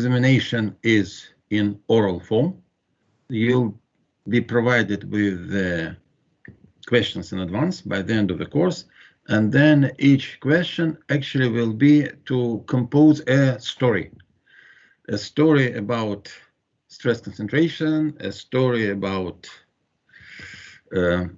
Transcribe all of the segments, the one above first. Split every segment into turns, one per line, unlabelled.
examination is in oral form. You'll be provided with the questions in advance by the end of the course, and then each question actually will be to compose a story about stress concentration, a story about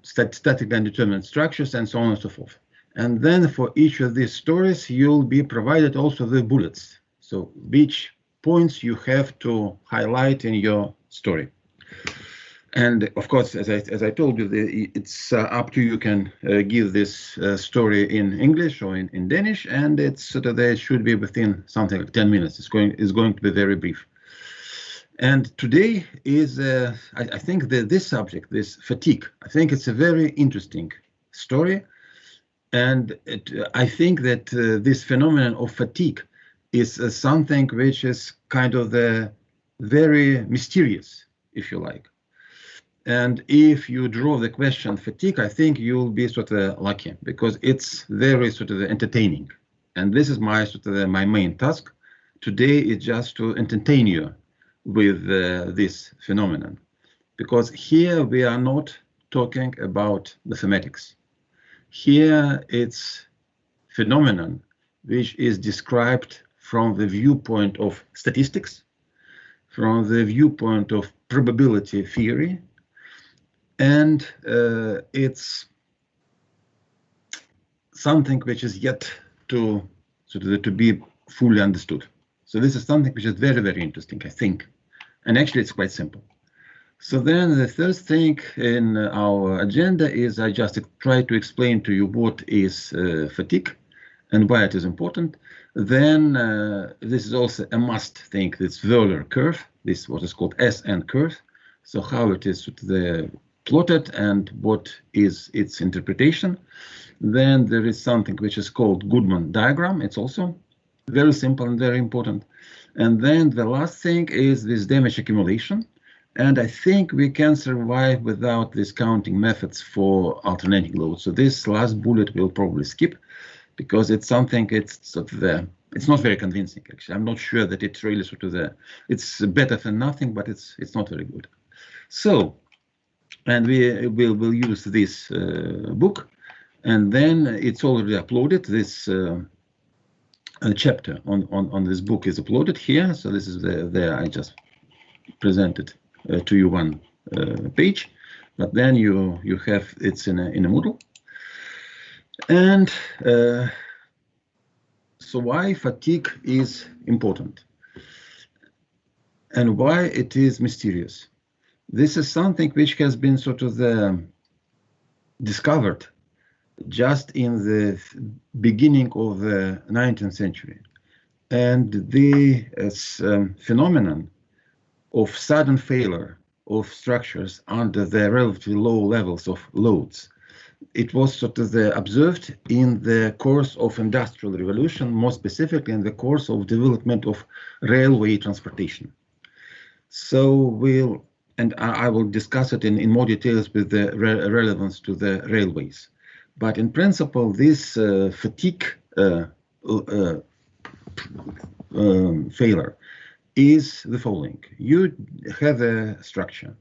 statically undetermined structures, and so on and so forth. And then for each of these stories, you'll be provided also the bullets. So which points you have to highlight in your story. And of course, as I told you, it's up to you. You can give this story in English or in Danish, and it's sort of they should be within something like 10 minutes. It's going to be very brief. And today is, I think that this subject, this fatigue, I think it's a very interesting story. And I think that this phenomenon of fatigue is something which is kind of the very mysterious, if you like. And if you draw the question fatigue, I think you'll be sort of lucky, because it's very sort of entertaining. And this is my sort of my main task today, is just to entertain you with this phenomenon, because here we are not talking about mathematics. Here it's phenomenon which is described from the viewpoint of statistics, from the viewpoint of probability theory, and it's something which is yet to be fully understood. So this is something which is very, very interesting, I think. And actually, it's quite simple. So then the first thing in our agenda is I just try to explain to you what is fatigue and why it is important. Then this is also a must thing, this Wöhler curve, this what is called SN curve. So how it is plotted and what is its interpretation. Then there is something which is called Goodman diagram. It's also very simple and very important. And then the last thing is this damage accumulation. And I think we can survive without these counting methods for alternating loads. So this last bullet we'll probably skip, because it's something, it's not very convincing, actually. I'm not sure that it's really it's better than nothing, but it's not very good. So, and we will use this book, and then it's already uploaded. This chapter on this book is uploaded here. So this is there. I just presented to you one page, but then you have it's in a Moodle. And so why fatigue is important and why it is mysterious. This is something which has been discovered just in the beginning of the 19th century. And the phenomenon of sudden failure of structures under the relatively low levels of loads, it was observed in the course of Industrial Revolution, more specifically in the course of development of railway transportation. So I will discuss it in more details with the relevance to the railways. But in principle, this fatigue failure is the following. You have a structure,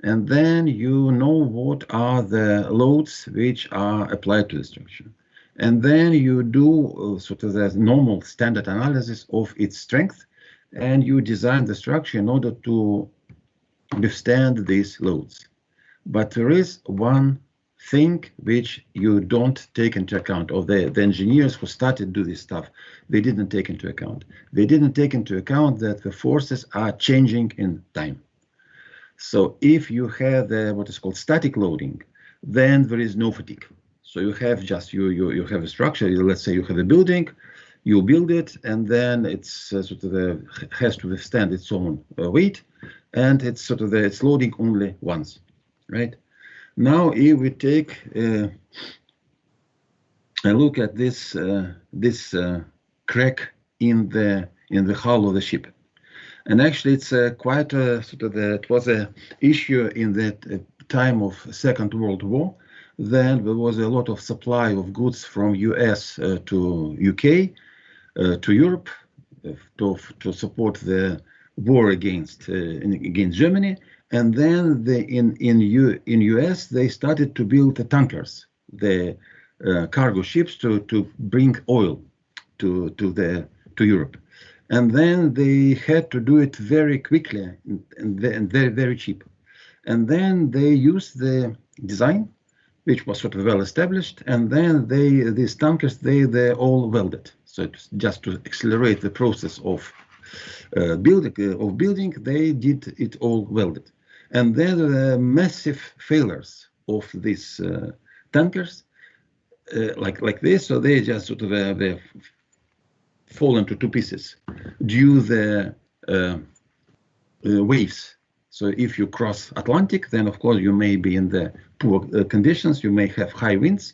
and then you know what are the loads which are applied to the structure. And then you do the normal standard analysis of its strength, and you design the structure in order to withstand these loads. But there is one thing which you don't take into account, or the engineers who started to do this stuff, they didn't take into account. They didn't take into account that the forces are changing in time. So if you have what is called static loading, then there is no fatigue. So you have just you have a structure. Let's say you have a building, you build it, and then it's has to withstand its own weight, and it's it's loading only once, right? Now, if we take a look at this crack in the hull of the ship, and actually it's quite it was an issue in the time of Second World War. Then there was a lot of supply of goods from US to UK, to Europe, to support the war against Germany. And then in US they started to build the tankers, the cargo ships to bring oil to Europe. And then they had to do it very quickly and very, very cheap. And then they used the design, which was sort of well established, and then these tankers they all welded. So it's just to accelerate the process of building, they did it all welded. And then the massive failures of these tankers, like this, so they just sort of they fall into two pieces due the waves. So if you cross Atlantic, then of course you may be in the poor conditions. You may have high winds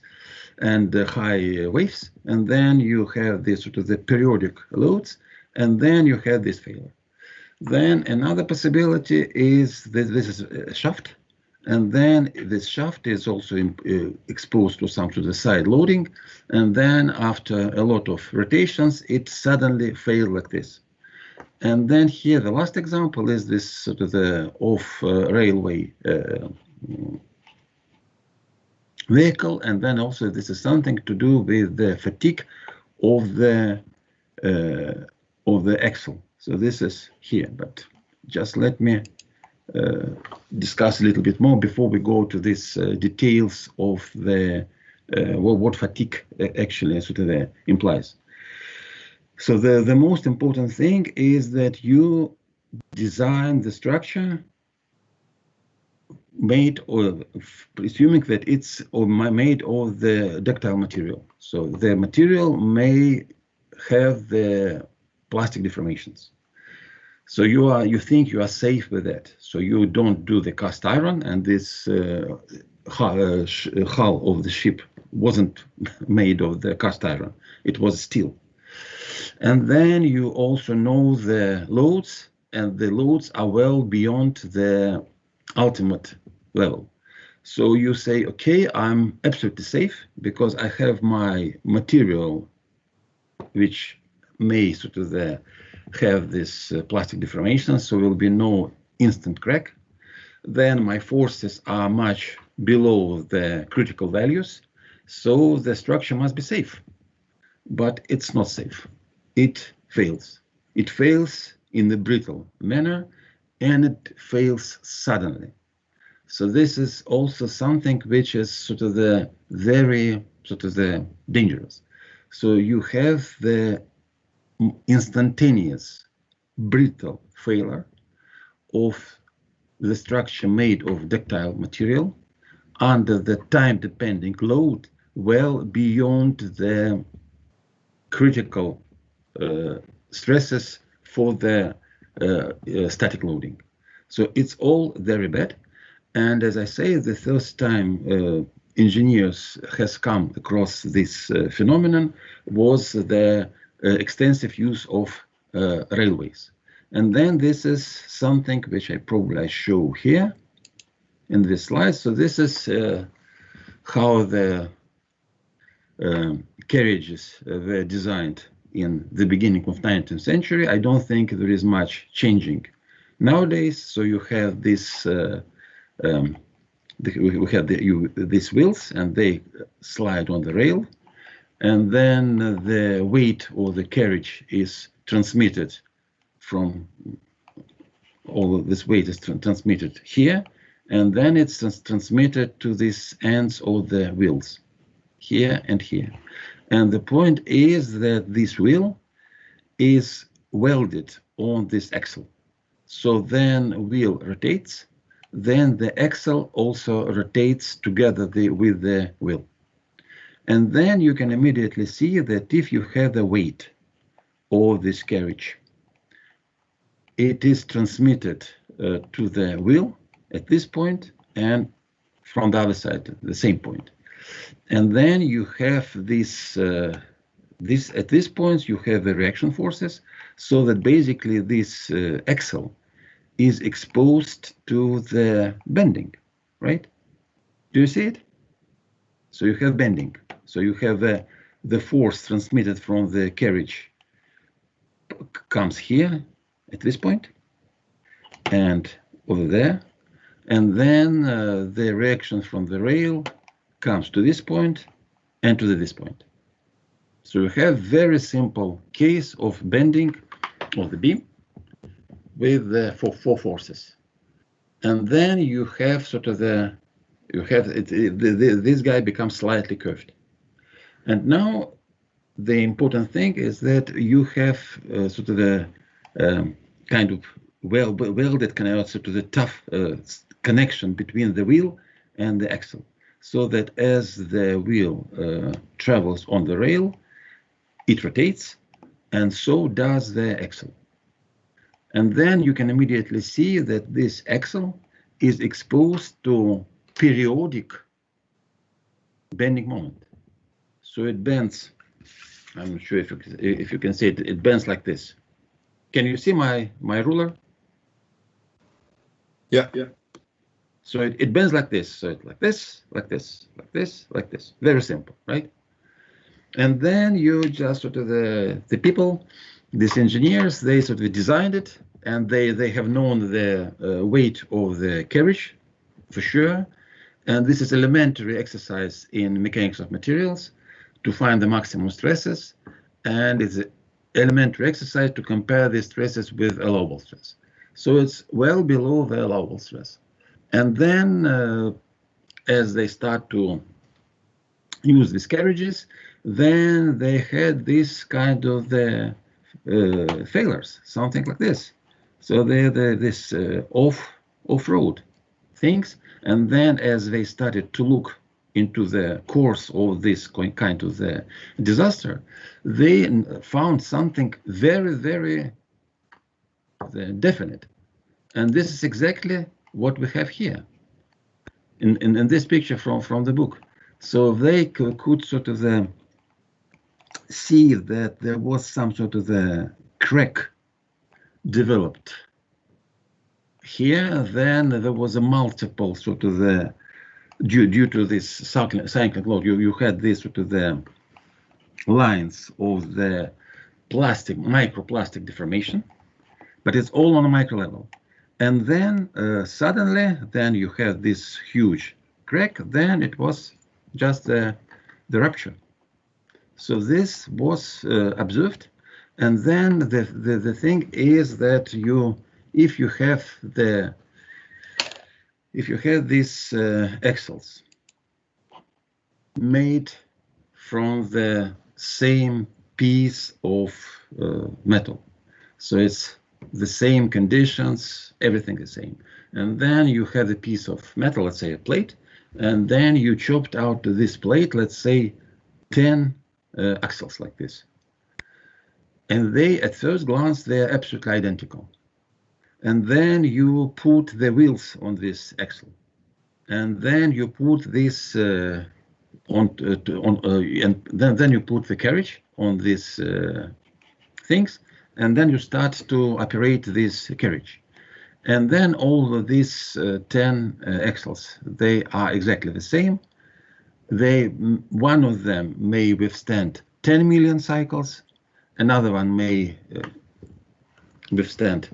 and high waves, and then you have this sort of the periodic loads, and then you have this failure. Then another possibility is that this is a shaft, and then this shaft is also exposed to some sort of side loading, and then after a lot of rotations, it suddenly failed like this. And then here the last example is this sort of the off-railway vehicle, and then also this is something to do with the fatigue of the axle. So this is here, but just let me discuss a little bit more before we go to these details of the what fatigue actually sort of implies. So the most important thing is that you design the structure made of, presuming that it's made of the ductile material. So the material may have the plastic deformations. So you think you are safe with that. So you don't do the cast iron, and this hull of the ship wasn't made of the cast iron. It was steel. And then you also know the loads, and the loads are well beyond the ultimate level. So you say, okay, I'm absolutely safe because I have my material, which may sort of have this plastic deformation, so there will be no instant crack. Then my forces are much below the critical values, so the structure must be safe. But it's not safe. It fails. It fails in a brittle manner, and it fails suddenly. So this is also something which is sort of the very sort of the dangerous. So you have the instantaneous brittle failure of the structure made of ductile material under the time-dependent load well beyond the critical stresses for the static loading. So it's all very bad. And as I say, the first time engineers has come across this phenomenon was the extensive use of railways. And then this is something which I probably show here in this slide. So this is how the carriages were designed in the beginning of 19th century. I don't think there is much changing nowadays. So you have this, we have these wheels, and they slide on the rail, and then the weight of the carriage is transmitted from all of this weight is transmitted here, and then it's transmitted to these ends of the wheels, here and here. And the point is that this wheel is welded on this axle. So then wheel rotates, then the axle also rotates together with the wheel. And then you can immediately see that if you have the weight of this carriage, it is transmitted to the wheel at this point, and from the other side, the same point. And then you have this, at this point, you have the reaction forces, so that basically this axle is exposed to the bending, right? Do you see it? So you have bending. So you have the force transmitted from the carriage comes here at this point and over there, and then the reaction from the rail comes to this point and to this point. So you have very simple case of bending of the beam with the four forces, and then you have sort of this guy becomes slightly curved, and now the important thing is that you have sort of the kind of welded canal, sort of the tough connection between the wheel and the axle, so that as the wheel travels on the rail, it rotates, and so does the axle. And then you can immediately see that this axle is exposed to periodic bending moment. So it bends. I'm not sure if you can see it. It bends like this. Can you see my ruler?
Yeah.
So it bends like this. So it's like this, like this, like this, like this. Very simple, right? And then you just sort of the people, these engineers, they sort of designed it, and they have known the weight of the carriage for sure. And this is elementary exercise in mechanics of materials to find the maximum stresses, and it's an elementary exercise to compare the stresses with allowable stress. So it's well below the allowable stress. And then as they start to use these carriages, then they had this kind of the failures, something like this. So they're this off-road things. And then as they started to look into the course of this kind of the disaster, they found something very, very definite. And this is exactly what we have here in this picture from the book. So they could sort of see that there was some sort of the crack developed here. Then there was a multiple sort of the due to this cyclic load. You had this sort of the lines of the microplastic deformation, but it's all on a micro level. And then suddenly, then you have this huge crack. Then it was just the rupture. So this was observed, and then the thing is that if you have these axles made from the same piece of metal, so it's the same conditions, everything the same, and then you have a piece of metal, let's say a plate, and then you chopped out this plate, let's say 10 axles like this, and they at first glance they're absolutely identical, and then you put the wheels on this axle, and then you put this and then you put the carriage on these things, and then you start to operate this carriage, and then all of these 10 axles, they are exactly the same. One of them may withstand 10 million cycles, another one may withstand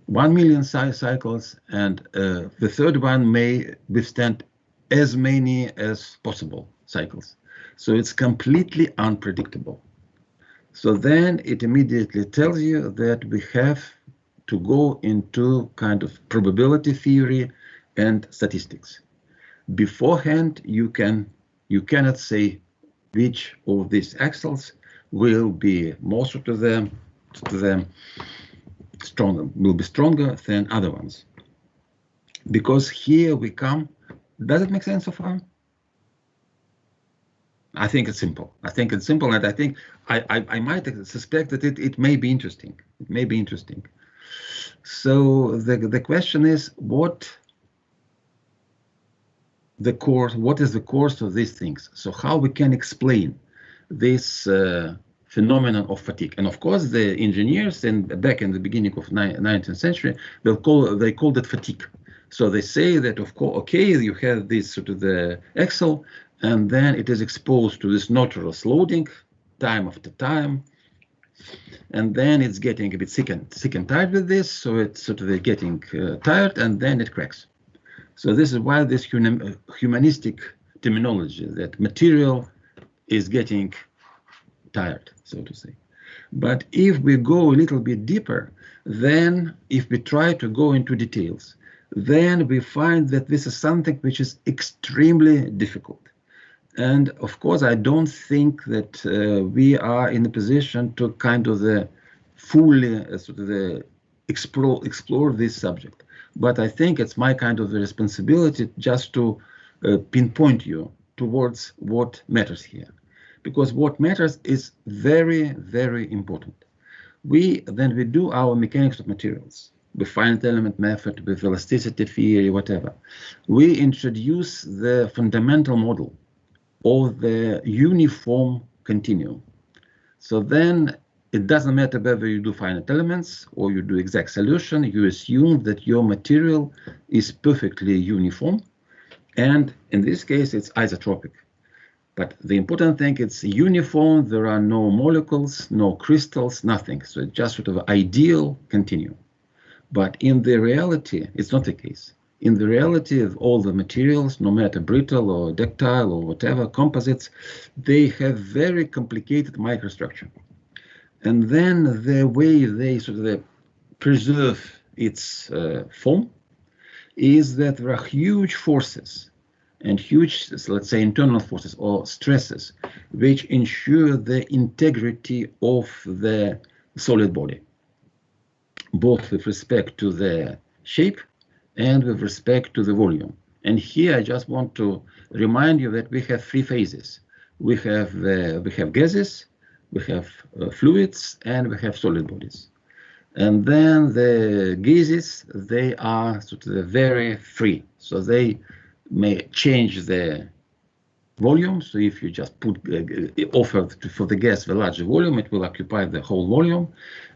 1 million cycles, and the third one may withstand as many as possible cycles. So it's completely unpredictable. So then it immediately tells you that we have to go into kind of probability theory and statistics. Beforehand, you cannot say which of these axles will be most of them stronger than other ones. Because here we come. Does it make sense so far? I think it's simple. And I think I might suspect that it may be interesting. It may be interesting. So the question is, what is the course of these things? So how we can explain this phenomenon of fatigue? And of course, the engineers back in the beginning of 19th century, they called it fatigue. So they say that, of course, okay, you have this sort of the axle, and then it is exposed to this notorious loading time after time, and then it's getting a bit sick and tired with this, so it's sort of getting tired, and then it cracks. So this is why this humanistic terminology, that material is getting tired, so to say. But if we go a little bit deeper, then if we try to go into details, then we find that this is something which is extremely difficult. And of course, I don't think that we are in a position to kind of fully sort of explore this subject. But I think it's my kind of responsibility just to pinpoint you towards what matters here. Because what matters is very, very important. Then we do our mechanics of materials, with finite element method, with elasticity theory, whatever. We introduce the fundamental model of the uniform continuum. So then it doesn't matter whether you do finite elements or you do exact solution, you assume that your material is perfectly uniform. And in this case, it's isotropic. But the important thing, it's uniform, there are no molecules, no crystals, nothing. So it's just sort of ideal continuum. But in the reality, it's not the case. In the reality of all the materials, no matter brittle or ductile or whatever, composites, they have very complicated microstructure. And then the way they sort of preserve its form is that there are huge forces and huge, let's say, internal forces or stresses, which ensure the integrity of the solid body, both with respect to the shape and with respect to the volume. And here I just want to remind you that we have three phases. We have gases, we have fluids, and we have solid bodies. And then the gases, they are sort of very free, so they may change the volume. So if you just put offer for the gas the larger volume, it will occupy the whole volume,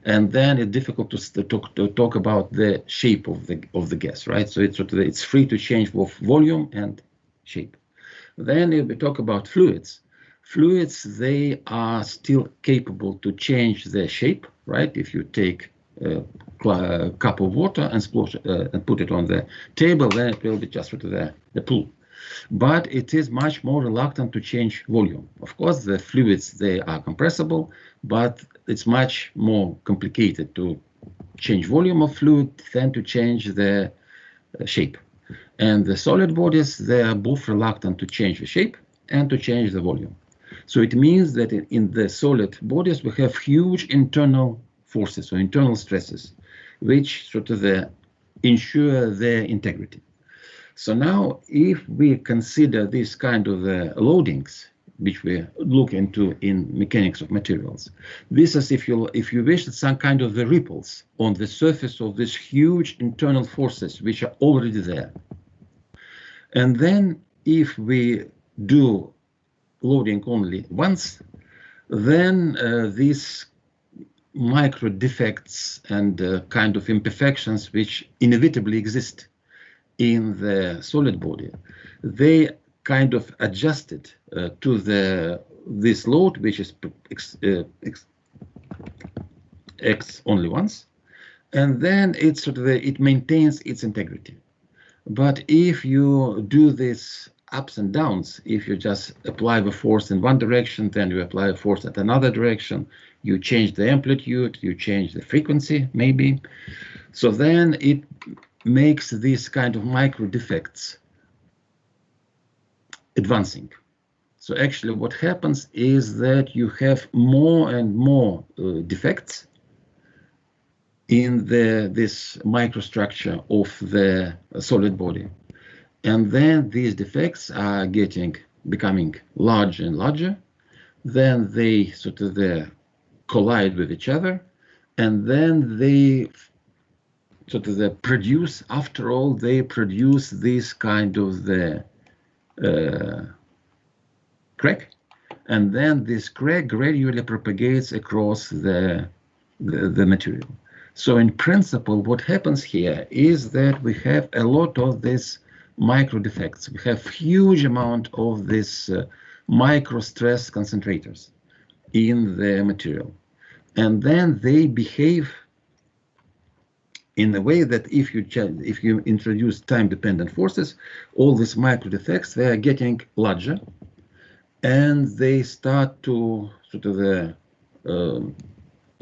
and then it's difficult to talk about the shape of the gas, right? So it's sort of, it's free to change both volume and shape. Then if we talk about fluids, they are still capable to change their shape, right? If you take a cup of water and splash and put it on the table, then it will be just sort of the pool. But it is much more reluctant to change volume. Of course, the fluids, they are compressible, but it's much more complicated to change volume of fluid than to change the shape. And the solid bodies, they are both reluctant to change the shape and to change the volume. So it means that in the solid bodies, we have huge internal forces or internal stresses, which sort of ensure their integrity. So now, if we consider this kind of loadings, which we look into in mechanics of materials, this is, if you wish, some kind of the ripples on the surface of these huge internal forces, which are already there. And then if we do loading only once, then these micro defects and kind of imperfections which inevitably exist in the solid body, they kind of adjusted to this load, which is x only once, and then it sort of it maintains its integrity. But if you do this ups and downs, if you just apply the force in one direction, then you apply a force at another direction, you change the amplitude, you change the frequency, maybe. So then it makes these kind of micro defects advancing. So actually what happens is that you have more and more defects in this microstructure of the solid body. And then these defects are becoming larger and larger. Then they sort of collide with each other, and then they sort of produce, after all, they produce this kind of crack, and then this crack gradually propagates across the material. So in principle, what happens here is that we have a lot of these micro defects. We have huge amount of this micro stress concentrators in the material. and then they behave in a way that if you introduce time-dependent forces, all these micro defects, they are getting larger, and they start to sort of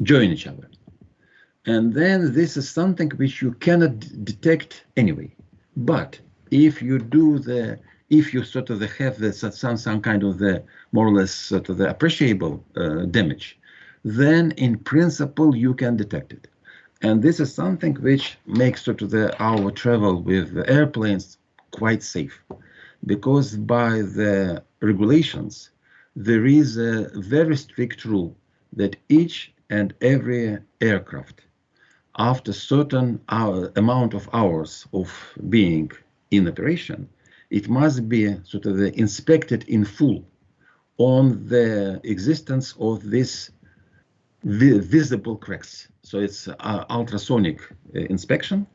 join each other. And then this is something which you cannot detect anyway. But if you sort of have some kind of the more or less sort of the appreciable damage, then in principle you can detect it. And this is something which makes sort of our travel with the airplanes quite safe, because by the regulations there is a very strict rule that each and every aircraft, after certain amount of hours of being in operation, it must be sort of inspected in full on the existence of this visible cracks. So it's ultrasonic inspection,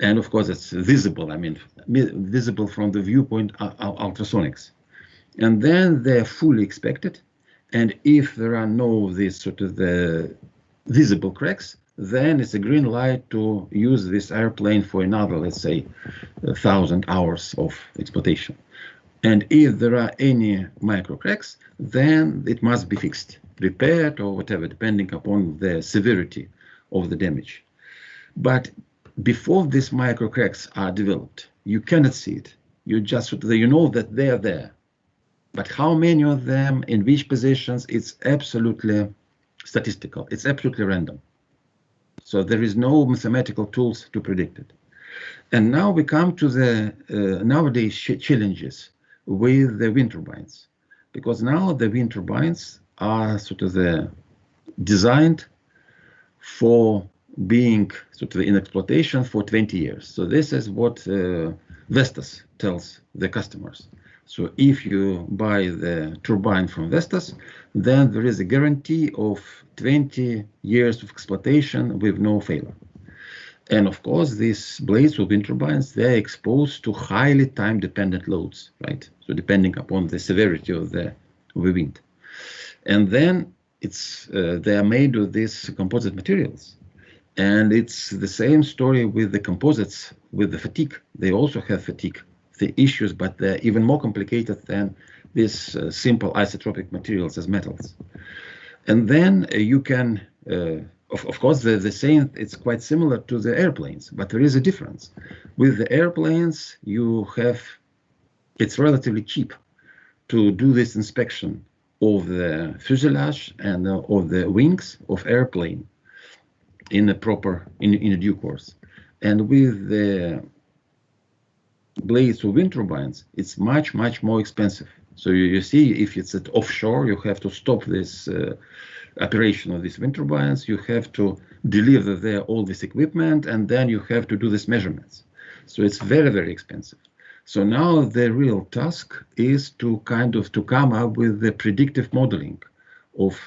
and of course it's visible. I mean, visible from the viewpoint ultrasonics, and then they're fully inspected. And if there are no these sort of the visible cracks, then it's a green light to use this airplane for another, let's say, 1,000 hours of exploitation. And if there are any micro cracks, then it must be fixed, repaired, or whatever, depending upon the severity of the damage. But before these micro cracks are developed, you cannot see it. You just you know that they are there. But how many of them, in which positions, it's absolutely statistical. It's absolutely random. So there is no mathematical tools to predict it. And now we come to the nowadays challenges with the wind turbines, because now the wind turbines are sort of designed for being sort of in exploitation for 20 years. So this is what Vestas tells the customers. So if you buy the turbine from Vestas, then there is a guarantee of 20 years of exploitation with no failure. And of course, these blades of wind turbines, they're exposed to highly time-dependent loads, right? So depending upon the severity of the wind. And then they are made with these composite materials. And it's the same story with the composites, with the fatigue. They also have fatigue issues, but they're even more complicated than these simple isotropic materials as metals. And then you can, of course, the same, it's quite similar to the airplanes, but there is a difference. With the airplanes, it's relatively cheap to do this inspection of the fuselage and of the wings of airplane in a due course. And with the blades of wind turbines, it's much, much more expensive. So you see, if it's at offshore, you have to stop this operation of these wind turbines, you have to deliver there all this equipment, and then you have to do these measurements. So it's very, very expensive. So now the real task is to come up with the predictive modeling of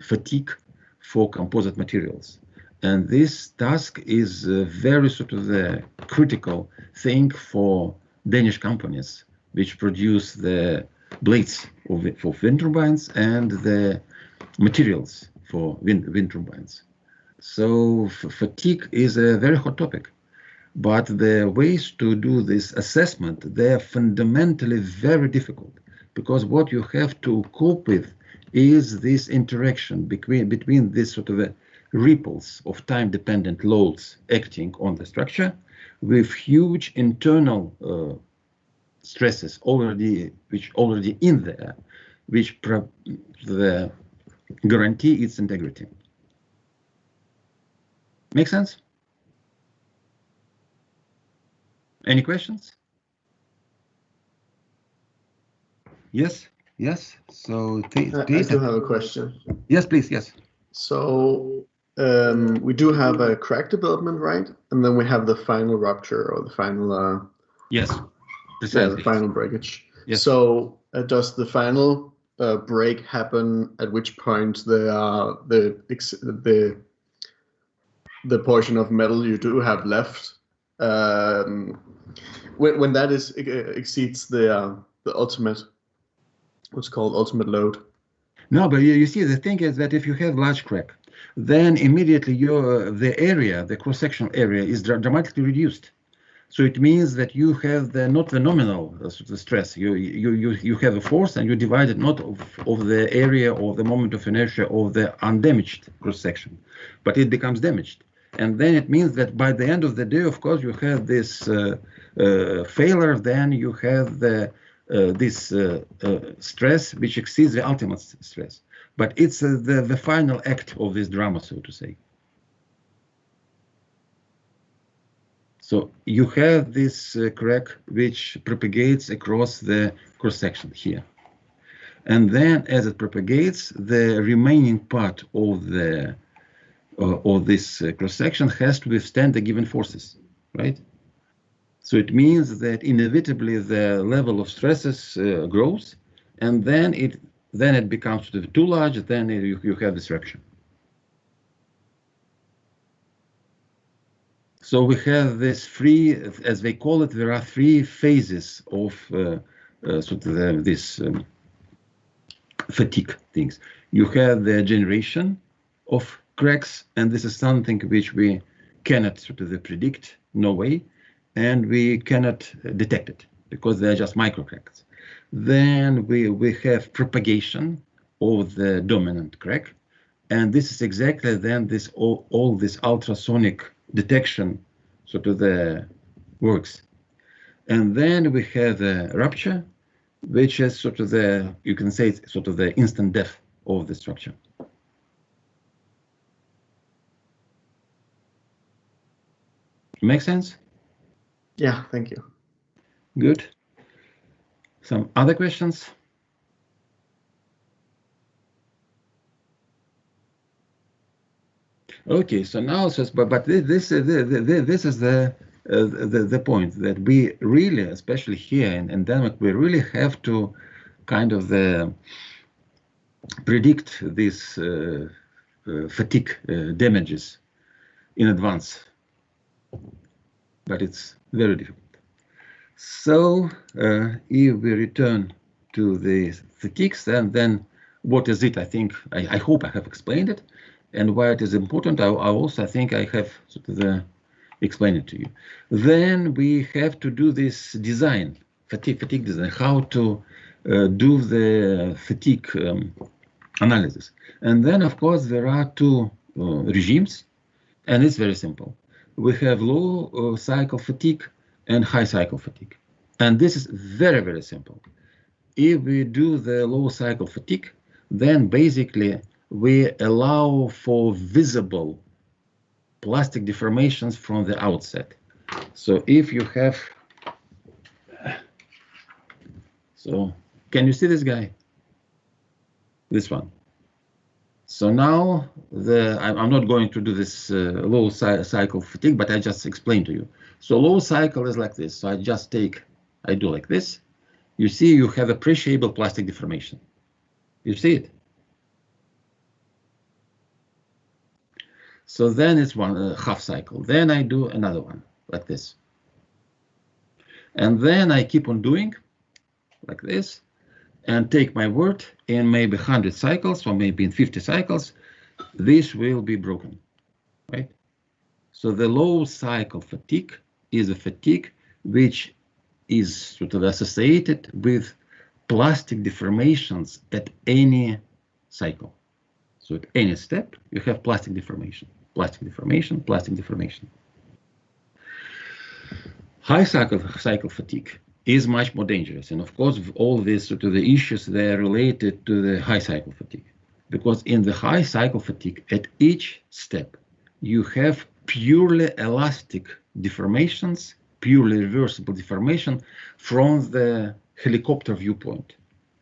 fatigue for composite materials. And this task is very sort of the critical thing for Danish companies which produce the blades for wind turbines and the materials for wind turbines. So fatigue is a very hot topic, but the ways to do this assessment, they are fundamentally very difficult, because what you have to cope with is this interaction between this sort of ripples of time-dependent loads acting on the structure with huge internal stresses already in there, which guarantee its integrity. Make sense? Any questions? Yes. So
I still have a question.
Yes, please. Yes.
So we do have a crack development, right? And then we have the final rupture, or the final
yes, precisely.
The final breakage.
Yes.
So does the final break happen at which point the portion of metal you do have left, when that exceeds the ultimate, what's called ultimate load?
No, but you see, the thing is that if you have large crack, then immediately the area, the cross-sectional area, is dramatically reduced. So it means that you have not the nominal sort of stress. You have a force, and you divide it not of the area or the moment of inertia of the undamaged cross-section, but it becomes damaged. And then it means that by the end of the day, of course, you have this failure. Then you have this stress which exceeds the ultimate stress. But it's the final act of this drama, so to say. So you have this crack which propagates across the cross-section here. And then as it propagates, the remaining part of this cross-section has to withstand the given forces, right? So it means that inevitably the level of stresses grows, and then it becomes too large, then you have disruption. So we have this as they call it, there are three phases of sort of this fatigue things. You have the generation of cracks, and this is something which we cannot sort of predict, no way, and we cannot detect it because they're just micro cracks. Then we have propagation of the dominant crack, and this is exactly then this all this ultrasonic detection sort of works. And then we have the rupture, which is sort of you can say it's sort of the instant death of the structure. Make sense?
Yeah, thank you.
Good. Some other questions? Okay, so now, but this is the point that we really, especially here in Denmark, we really have to kind of predict these fatigue damages in advance, but it's very difficult. So if we return to the fatigues, then what is it? I think I hope I have explained it. And why it is important, I also think I have sort of explained it to you. Then we have to do this design, fatigue design, how to do the fatigue analysis. And then, of course, there are two regimes, and it's very simple. We have low cycle fatigue and high cycle fatigue. And this is very, very simple. If we do the low cycle fatigue, then basically we allow for visible plastic deformations from the outset. So if you have, so can you see this guy? This one. So now I'm not going to do this low cycle fatigue, but I just explained to you. So low cycle is like this. So I do like this. You see, you have appreciable plastic deformation. You see it? So then it's one half cycle. Then I do another one like this. And then I keep on doing like this and take my word in maybe 100 cycles or maybe in 50 cycles, this will be broken, right? So the low cycle fatigue is a fatigue which is sort of associated with plastic deformations at any cycle. So at any step, you have plastic deformation. Plastic deformation, plastic deformation. High cycle fatigue is much more dangerous, and of course, all these sort of the issues they are related to the high cycle fatigue, because in the high cycle fatigue, at each step, you have purely elastic deformations, purely reversible deformation from the helicopter viewpoint.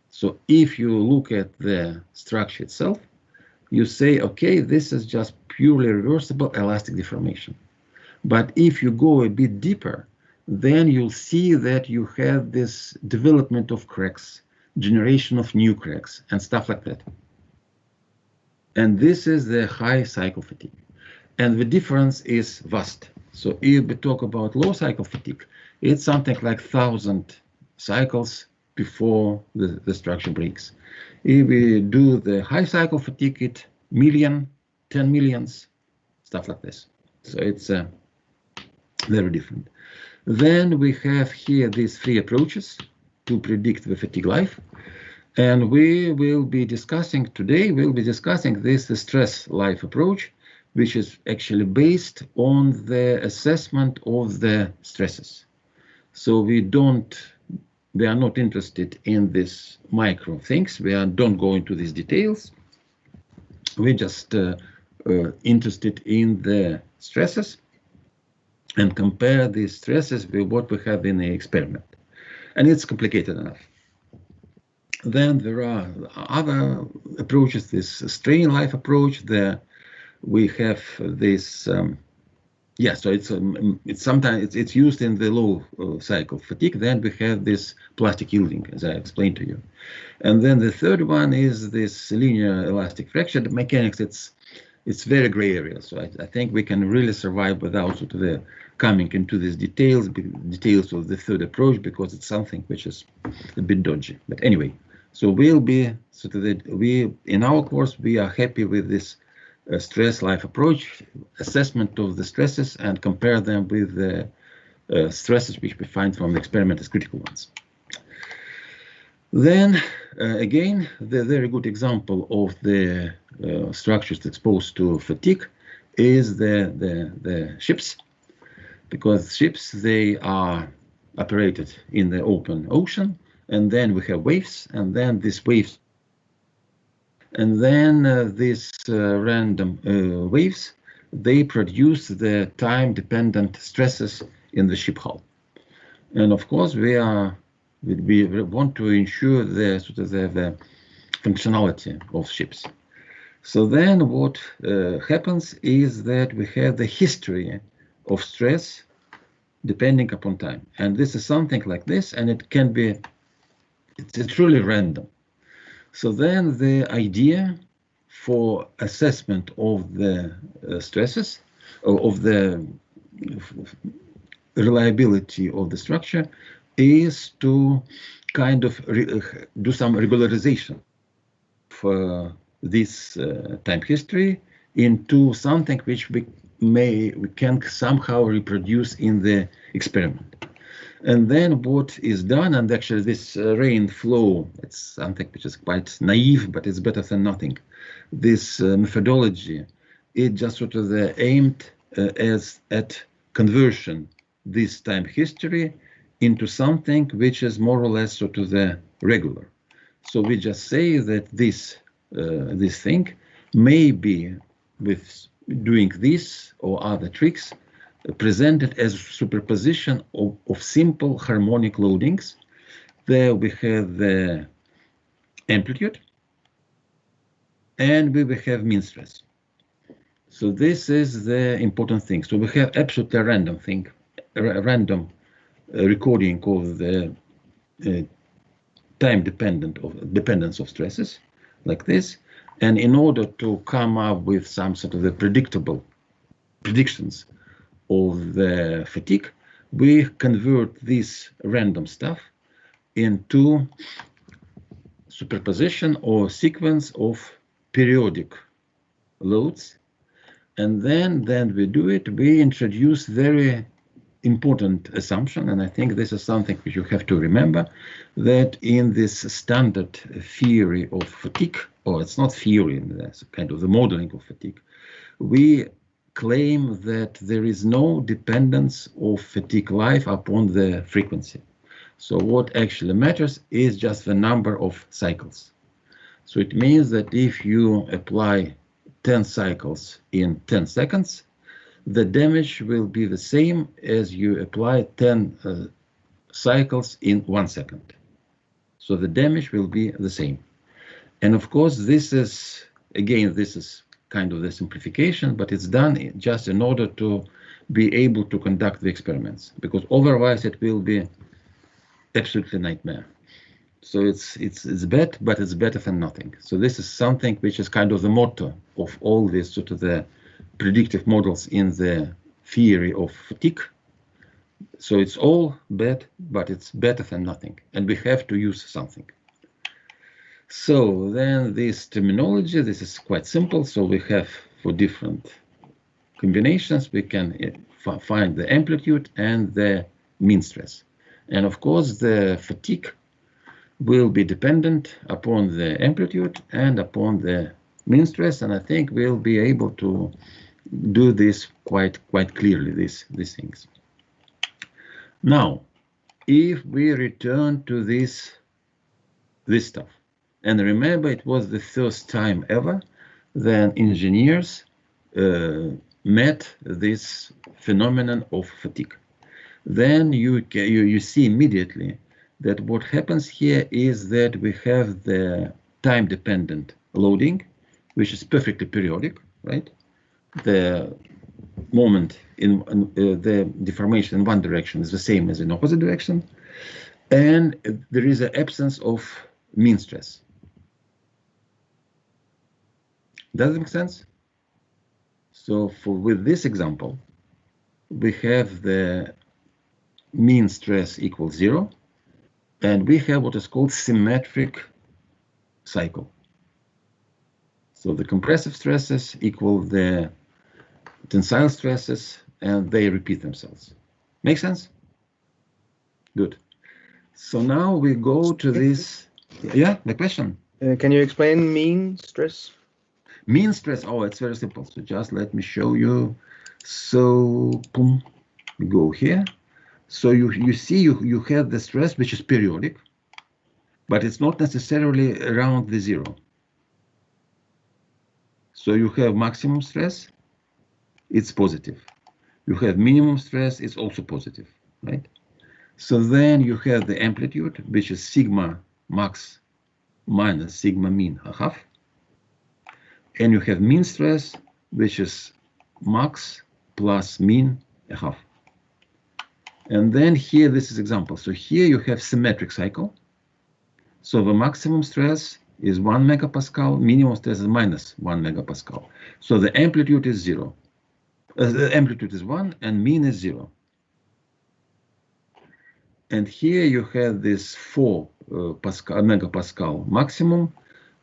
So if you look at the structure itself, you say, okay, this is just purely reversible elastic deformation. But if you go a bit deeper, then you'll see that you have this development of cracks, generation of new cracks, and stuff like that. And this is the high cycle fatigue. And the difference is vast. So if we talk about low cycle fatigue, it's something like 1,000 cycles before the structure breaks. If we do the high cycle fatigue, it million, 10 millions, stuff like this. So it's very different. Then we have here these 3 approaches to predict the fatigue life. And we will be discussing today, this stress life approach, which is actually based on the assessment of the stresses. So we are not interested in these micro things. We don't go into these details. We're just interested in the stresses and compare these stresses with what we have in the experiment. And it's complicated enough. Then there are other approaches, this strain life approach. We have this, so it's sometimes it's used in the low cycle fatigue. Then we have this plastic yielding, as I explained to you. And then the third one is this linear elastic fracture mechanics. It's very gray area. So I think we can really survive without sort of coming into these details of the third approach, because it's something which is a bit dodgy. But anyway, so we'll be sort of in our course we are happy with this stress life approach, assessment of the stresses, and compare them with the stresses which we find from the experiment as critical ones. Then again, the very good example of the structures exposed to fatigue is the ships, because ships, they are operated in the open ocean, and then we have waves, and then these waves, and then these random waves, they produce the time-dependent stresses in the ship hull. And of course, we want to ensure the sort of the functionality of ships. So then what happens is that we have the history of stress depending upon time. And this is something like this, and it can be, it's truly random. So then the idea for assessment of the stresses, of the reliability of the structure, is to kind of do some regularization for this time history into something which we can somehow reproduce in the experiment. And then what is done, and actually this rain flow, it's something which is quite naive, but it's better than nothing. This methodology, it just sort of aimed at conversion, this time history, into something which is more or less sort of the regular. So we just say that this thing may be, with doing this or other tricks, presented as superposition of simple harmonic loadings. There we have the amplitude, and we will have mean stress. So this is the important thing. So we have absolutely random thing, random recording of the time dependence of stresses, like this. And in order to come up with some sort of the predictable predictions of the fatigue, we convert this random stuff into superposition or sequence of periodic loads. And then we do it, we introduce very important assumption, and I think this is something which you have to remember, that in this standard theory of fatigue, or it's not theory, it's kind of the modeling of fatigue, we claim that there is no dependence of fatigue life upon the frequency. So what actually matters is just the number of cycles. So it means that if you apply 10 cycles in 10 seconds, the damage will be the same as you apply 10 cycles in 1 second. So the damage will be the same. And of course, this is, again, this is kind of the simplification, but it's done just in order to be able to conduct the experiments, because otherwise it will be absolutely nightmare. So it's bad, but it's better than nothing. So this is something which is kind of the motto of all this sort of the predictive models in the theory of fatigue. So it's all bad, but it's better than nothing, and we have to use something. So then this terminology, this is quite simple. So we have for different combinations, we can find the amplitude and the mean stress. And of course, the fatigue will be dependent upon the amplitude and upon the mean stress. And I think we'll be able to do this quite clearly, these things. Now, if we return to this stuff, and remember, it was the first time ever that engineers met this phenomenon of fatigue. Then you see immediately that what happens here is that we have the time-dependent loading, which is perfectly periodic, right? The moment in the deformation in one direction is the same as in opposite direction, and there is an absence of mean stress. Does it make sense? So with this example, we have the mean stress equals 0, and we have what is called symmetric cycle. So the compressive stresses equal the tensile stresses, and they repeat themselves. Make sense? Good. So now we go to this. Yeah, the question.
Can you explain mean stress?
Mean stress, oh, it's very simple. So just let me show you. So, boom, we go here. So you see you have the stress, which is periodic, but it's not necessarily around the 0. So you have maximum stress, it's positive. You have minimum stress, it's also positive, right? So then you have the amplitude, which is sigma max minus sigma mean a half. And you have mean stress, which is max plus mean a half. And then here, this is example. So here you have symmetric cycle. So the maximum stress is 1 megapascal, minimum stress is minus 1 megapascal. So the amplitude is 0. The amplitude is 1 and mean is 0. And here you have this 4 megapascal maximum,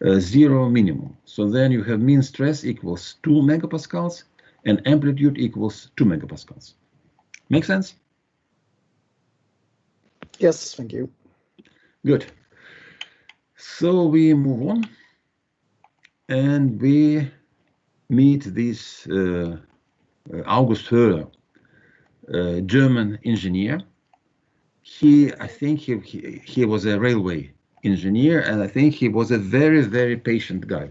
0 minimum. So then you have mean stress equals 2 megapascals and amplitude equals 2 megapascals. Make sense?
Yes, thank you.
Good. So we move on and we meet this August Höhler, German engineer. I think he was a railway engineer, and I think he was a very patient guy,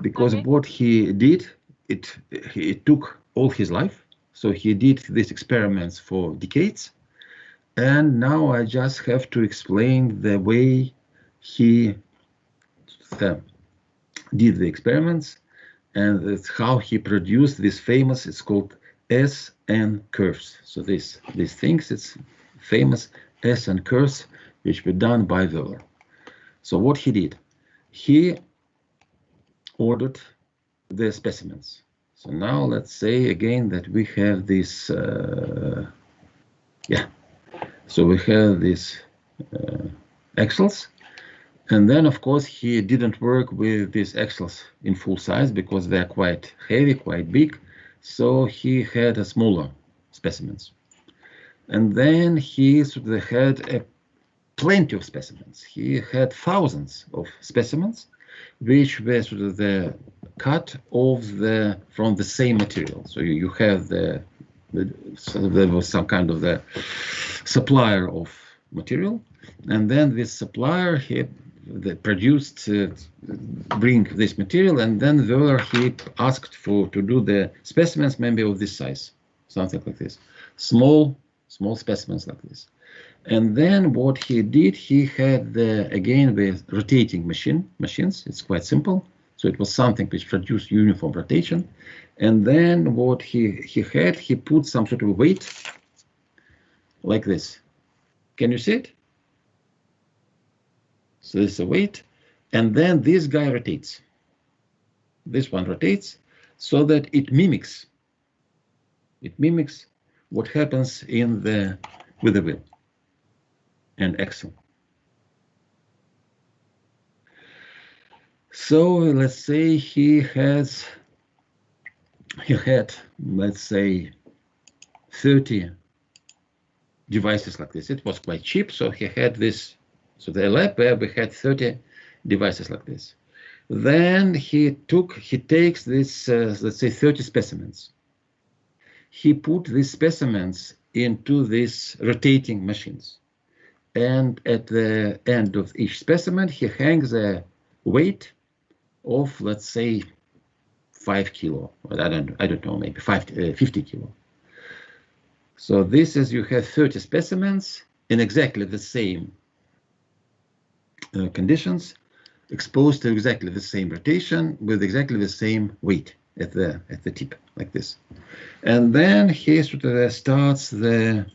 because what he did, it took all his life. So he did these experiments for decades, and now I just have to explain the way he did the experiments, and it's how he produced this famous, it's called SN curves. So these things, it's famous SN curves, which were done by Wöhler. So what he did, he ordered the specimens. So now let's say again that we have this, so we have these axles. And then, of course, he didn't work with these axles in full size because they're quite heavy, quite big. So he had a smaller specimens. And then he had plenty of specimens. He had thousands of specimens, which were sort of the cut from the same material. So you have so there was some kind of the supplier of material, and then this supplier they produced bring this material, and then Wöhler he asked to do the specimens maybe of this size, something like this, small specimens like this. And then what he did, he had again with rotating machines. It's quite simple. So it was something which produced uniform rotation. And then what he put some sort of weight like this. Can you see it? So this is a weight, and then this guy rotates. This one rotates so that it mimics what happens with the wheel and axle. So let's say he had, let's say, 30 devices like this. It was quite cheap, so he had this. So the lab where we had 30 devices like this. Then he takes this, let's say, 30 specimens. He put these specimens into these rotating machines, and at the end of each specimen, he hangs a weight of, let's say, 5 kilo. I don't know, maybe 50 kilo. So this is, you have 30 specimens in exactly the same conditions, exposed to exactly the same rotation with exactly the same weight at the tip, like this. And then he sort of starts the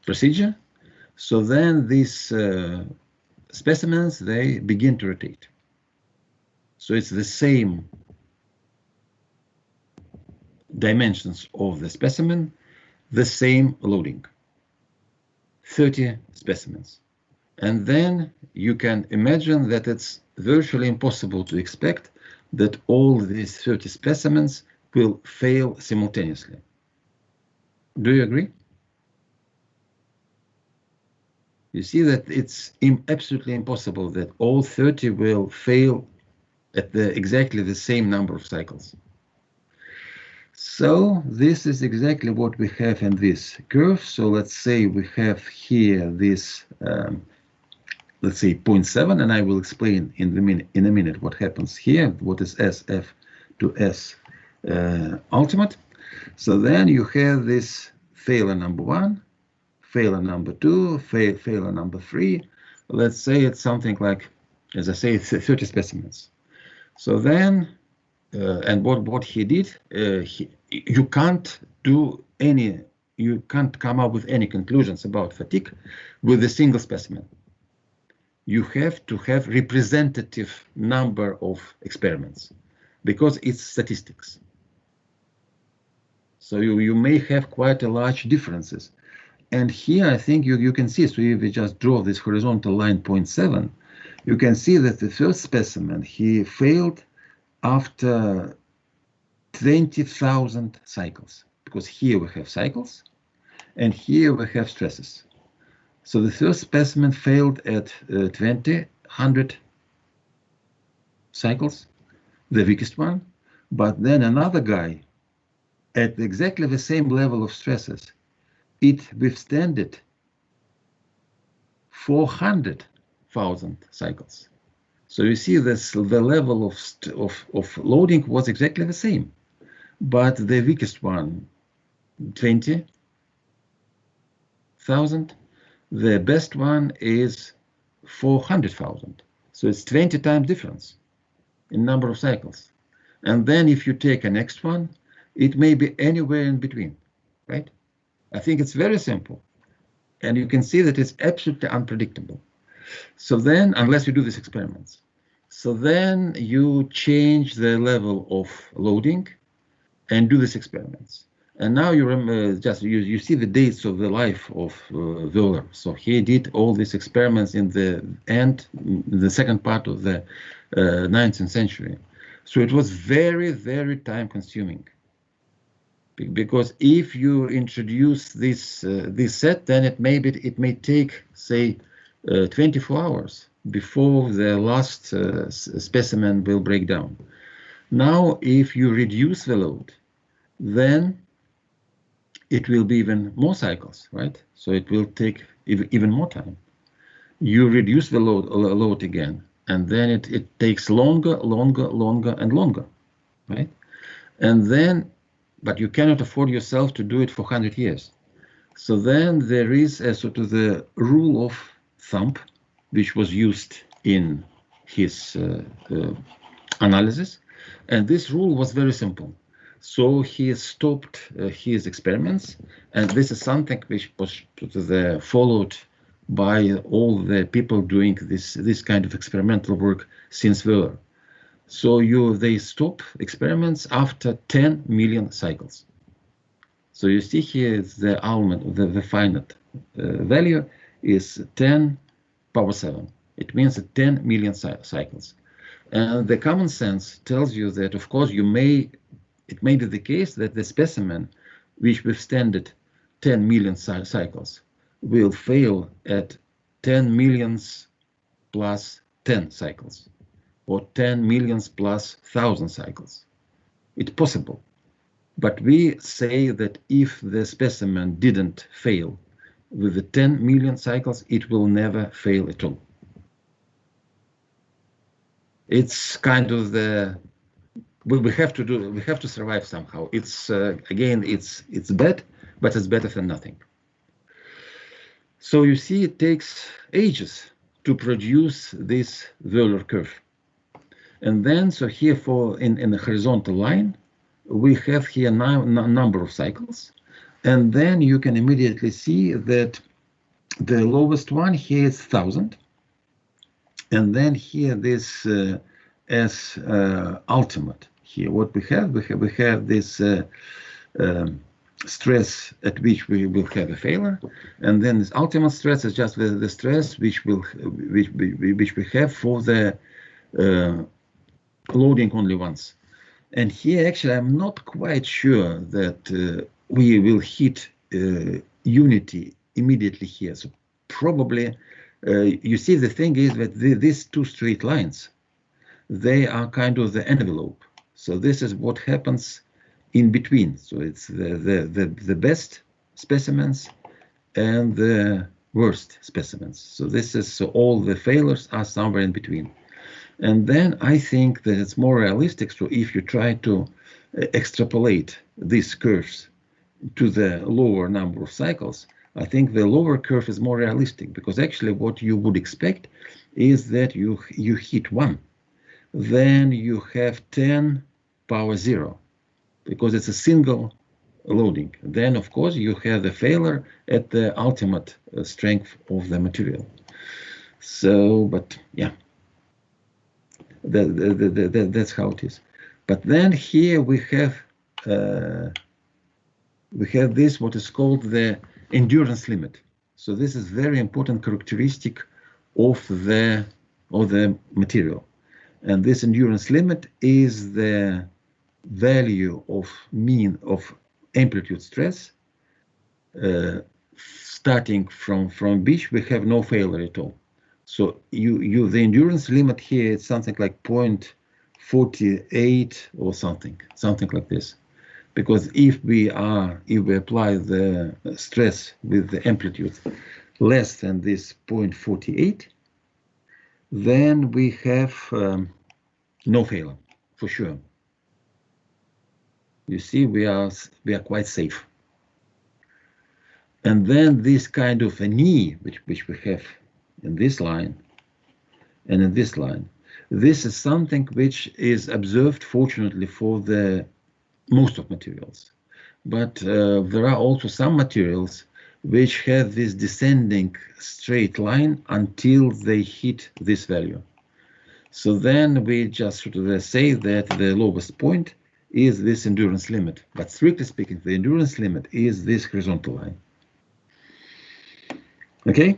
procedure. So then these specimens, they begin to rotate. So it's the same dimensions of the specimen, the same loading, 30 specimens. And then you can imagine that it's virtually impossible to expect that all these 30 specimens will fail simultaneously. Do you agree? You see that it's absolutely impossible that all 30 will fail at exactly the same number of cycles. So this is exactly what we have in this curve. So let's say we have here this, let's say 0.7, and I will explain in a minute what happens here, what is SF to S ultimate. So then you have this failure number 1, failure number 2, failure number 3. Let's say it's something like, as I say, 30 specimens. So then, and what he did, you can't come up with any conclusions about fatigue with a single specimen. You have to have representative number of experiments because it's statistics. So you may have quite a large differences. And here I think you can see, so if we just draw this horizontal line 0.7, you can see that the first specimen, he failed after 20,000 cycles, because here we have cycles and here we have stresses. So the first specimen failed at 100 cycles, the weakest one, but then another guy at exactly the same level of stresses, it withstanded 400,000 cycles. So you see this, the level of loading was exactly the same, but the weakest one, 20,000, the best one is 400,000. So it's 20 times difference in number of cycles. And then if you take a next one, it may be anywhere in between, right? I think it's very simple. And you can see that it's absolutely unpredictable. So then, unless you do these experiments, so then you change the level of loading and do these experiments. And now you remember, you see the dates of the life of Wöhler. So he did all these experiments in the second part of the 19th century. So it was very, very time consuming. Because if you introduce this set, then it may take, say, 24 hours before the last specimen will break down. Now, if you reduce the load, then it will be even more cycles, right? So it will take even more time. You reduce the load again, and then it takes longer, and longer, right? And then, but you cannot afford yourself to do it for 100 years. So then there is a sort of the rule of thumb, which was used in his analysis. And this rule was very simple. So he stopped his experiments, and this is something which was sort of followed by all the people doing this kind of experimental work since Wöhler. So they stop experiments after 10 million cycles. So you see here the the finite value is 10 power 7. It means 10 million cycles. And the common sense tells you that, of course, it may be the case that the specimen which withstanded 10 million cycles will fail at 10 millions plus 10 cycles, or 10 millions plus 1,000 cycles. It's possible. But we say that if the specimen didn't fail with the 10 million cycles, it will never fail at all. It's kind of the, we have to survive somehow. It's again, it's bad, but it's better than nothing. So you see, it takes ages to produce this Euler curve. And then, so here in the horizontal line, we have here number of cycles. And then you can immediately see that the lowest one here is 1,000. And then here this as ultimate. Here what we have this stress at which we will have a failure, and then this ultimate stress is just the stress which we have for the loading only once. And here actually I'm not quite sure that we will hit unity immediately here. So probably you see, the thing is that these two straight lines, they are kind of the envelope. So this is what happens in between. So it's the best specimens and the worst specimens. So this is, so all the failures are somewhere in between. And then I think that it's more realistic. So if you try to extrapolate these curves to the lower number of cycles, I think the lower curve is more realistic, because actually what you would expect is that you hit 1, then you have 10 power 0, because it's a single loading. Then of course you have the failure at the ultimate strength of the material. So, but yeah, that's how it is. But then here we have this, what is called the endurance limit. So this is very important characteristic of the material, and this endurance limit is the value of mean of amplitude stress starting from which we have no failure at all. So the endurance limit here is something like 0.48 or something like this. Because if we apply the stress with the amplitude less than this 0.48, then we have no failure for sure. You see, we are quite safe. And then this kind of a knee, which we have in this line and in this line, this is something which is observed, fortunately, for the most of materials. But there are also some materials which have this descending straight line until they hit this value. So then we just sort of say that the lowest point is this endurance limit. But strictly speaking, the endurance limit is this horizontal line. Okay?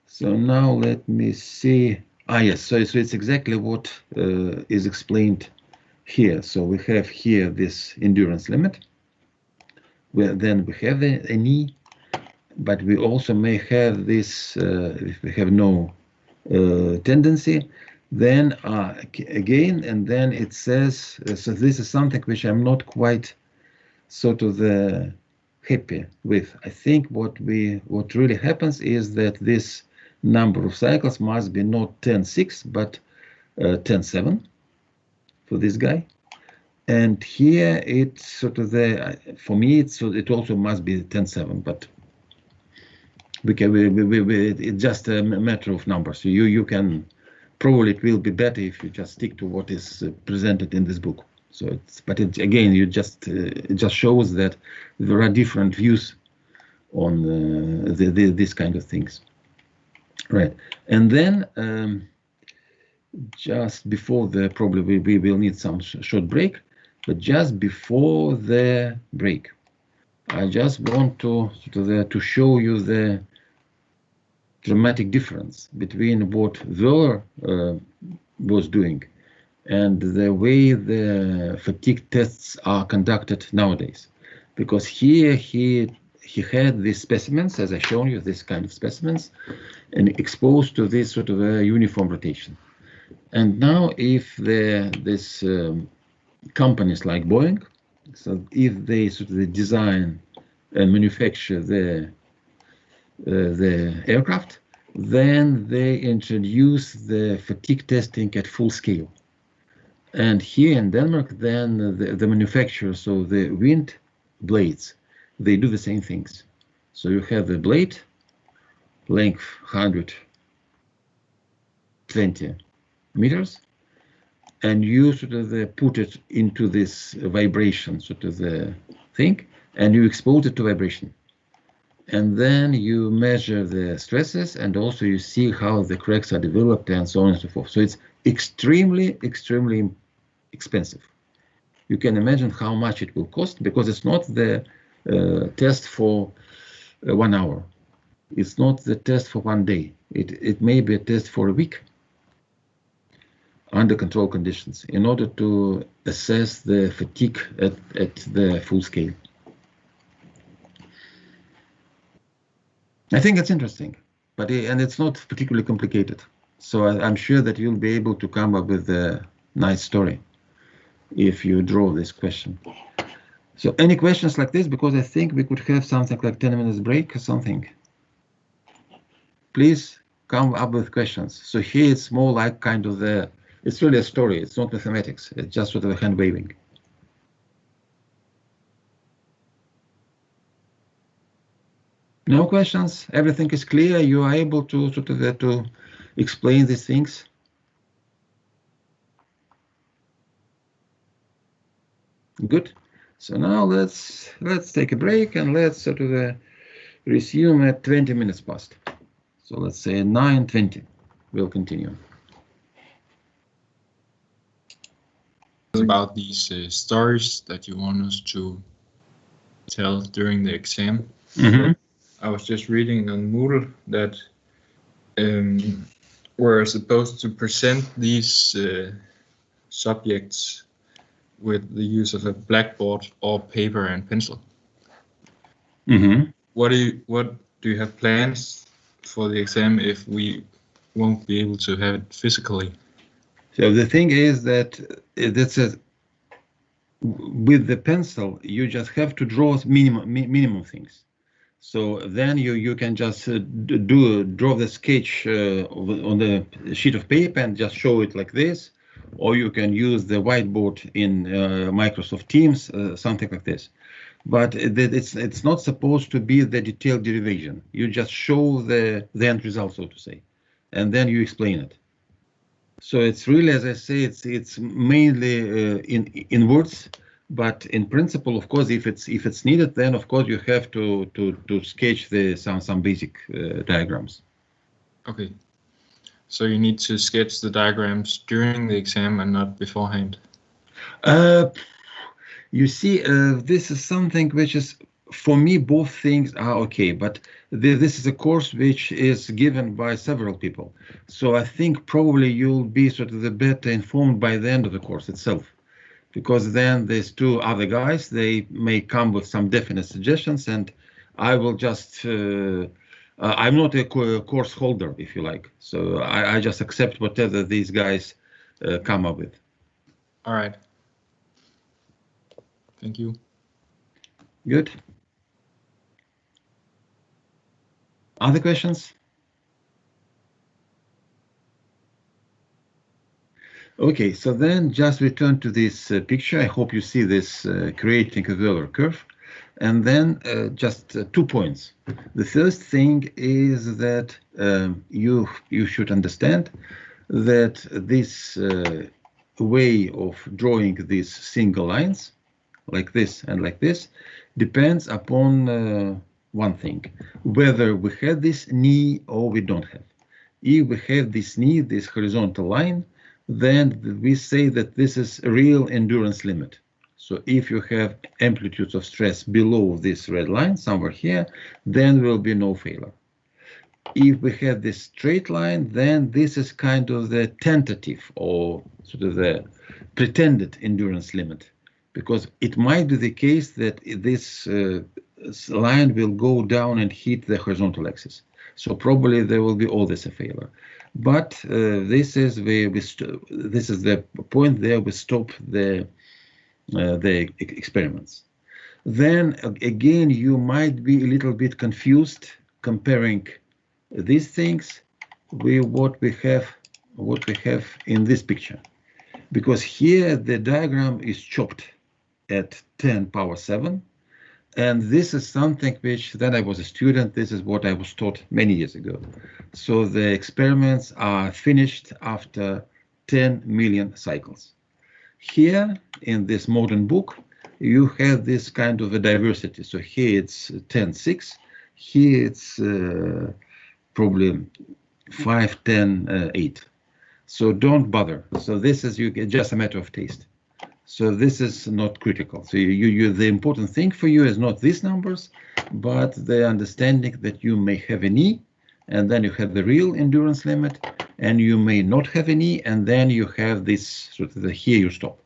So now let me see. Yes, so it's exactly what is explained here. So we have here this endurance limit, where then we have a knee, but we also may have this, if we have no tendency, then again, and then it says, so this is something which I'm not quite sort of happy with. I think what really happens is that this number of cycles must be not 10.6, but 10.7 for this guy. And here it's sort of for me, it also must be 10.7, but it's just a matter of numbers. So you can, probably it will be better if you just stick to what is presented in this book. So again, it just shows that there are different views on these kind of things. Right, and then just before probably we will need some short break, but just before the break, I just want to show you dramatic difference between what Wöhler was doing and the way the fatigue tests are conducted nowadays. Because here he had these specimens, as I shown you, this kind of specimens, and exposed to this sort of a uniform rotation. And now if this companies like Boeing, so if they sort of design and manufacture the aircraft, then they introduce the fatigue testing at full scale. And here in Denmark, then the manufacturers of the wind blades, they do the same things. So you have the blade, length 120 meters, and you sort of put it into this vibration sort of the thing, and you expose it to vibration. And then you measure the stresses, and also you see how the cracks are developed and so on and so forth. So it's extremely, extremely expensive. You can imagine how much it will cost, because it's not the test for 1 hour. It's not the test for 1 day. It may be a test for a week under control conditions in order to assess the fatigue at the full scale. I think it's interesting, and it's not particularly complicated. So I'm sure that you'll be able to come up with a nice story if you draw this question. So any questions like this? Because I think we could have something like 10 minutes break or something. Please come up with questions. So here it's more like kind of it's really a story. It's not mathematics. It's just sort of a hand waving. No questions? Everything is clear? You are able to sort of to explain these things? Good. So now let's take a break and let's sort of resume at 20 minutes past. So let's say 9:20. We'll continue.
About these stories that you want us to tell during the exam.
Mm-hmm.
I was just reading on Moodle that we're supposed to present these subjects with the use of a blackboard or paper and pencil.
Mm-hmm.
What do you have plans for the exam if we won't be able to have it physically?
So the thing is that with the pencil, you just have to draw minimum things. So then you can just draw the sketch on the sheet of paper and just show it like this, or you can use the whiteboard in Microsoft Teams, something like this. But it's not supposed to be the detailed derivation. You just show the end result, so to say, and then you explain it. So it's really, as I say, it's mainly in words. But in principle, of course, if it's needed, then of course you have to sketch some basic diagrams.
Okay, so you need to sketch the diagrams during the exam and not beforehand.
You see, this is something which is, for me, both things are okay. But this is a course which is given by several people, so I think probably you'll be sort of the better informed by the end of the course itself. Because then there's two other guys, they may come with some definite suggestions, and I will just, I'm not a course holder, if you like. So I just accept whatever these guys come up with.
All right. Thank you.
Good. Other questions? Okay, so then just return to this picture. I hope you see this creating a Wöhler curve. And then just 2 points. The first thing is that you should understand that this way of drawing these single lines, like this and like this, depends upon one thing, whether we have this knee or we don't have. If we have this knee, this horizontal line, then we say that this is a real endurance limit. So if you have amplitudes of stress below this red line, somewhere here, then there will be no failure. if we have this straight line, then this is kind of the tentative or sort of the pretended endurance limit, because it might be the case that this line will go down and hit the horizontal axis. So probably there will be always a failure. But this is the point there we stop the experiments. Then again, you might be a little bit confused comparing these things with what we have in this picture, because here the diagram is chopped at 10⁻⁷, and this is something which, then I was a student, this is what I was taught many years ago. So the experiments are finished after 10 million cycles. Here in this modern book, you have this kind of a diversity. So here it's 10⁶, here it's probably 5:10:8. So don't bother. So this is just a matter of taste. So this is not critical. So the important thing for you is not these numbers, but the understanding that you may have a knee, and then you have the real endurance limit, and you may not have a knee, and then you have this sort of here you stop.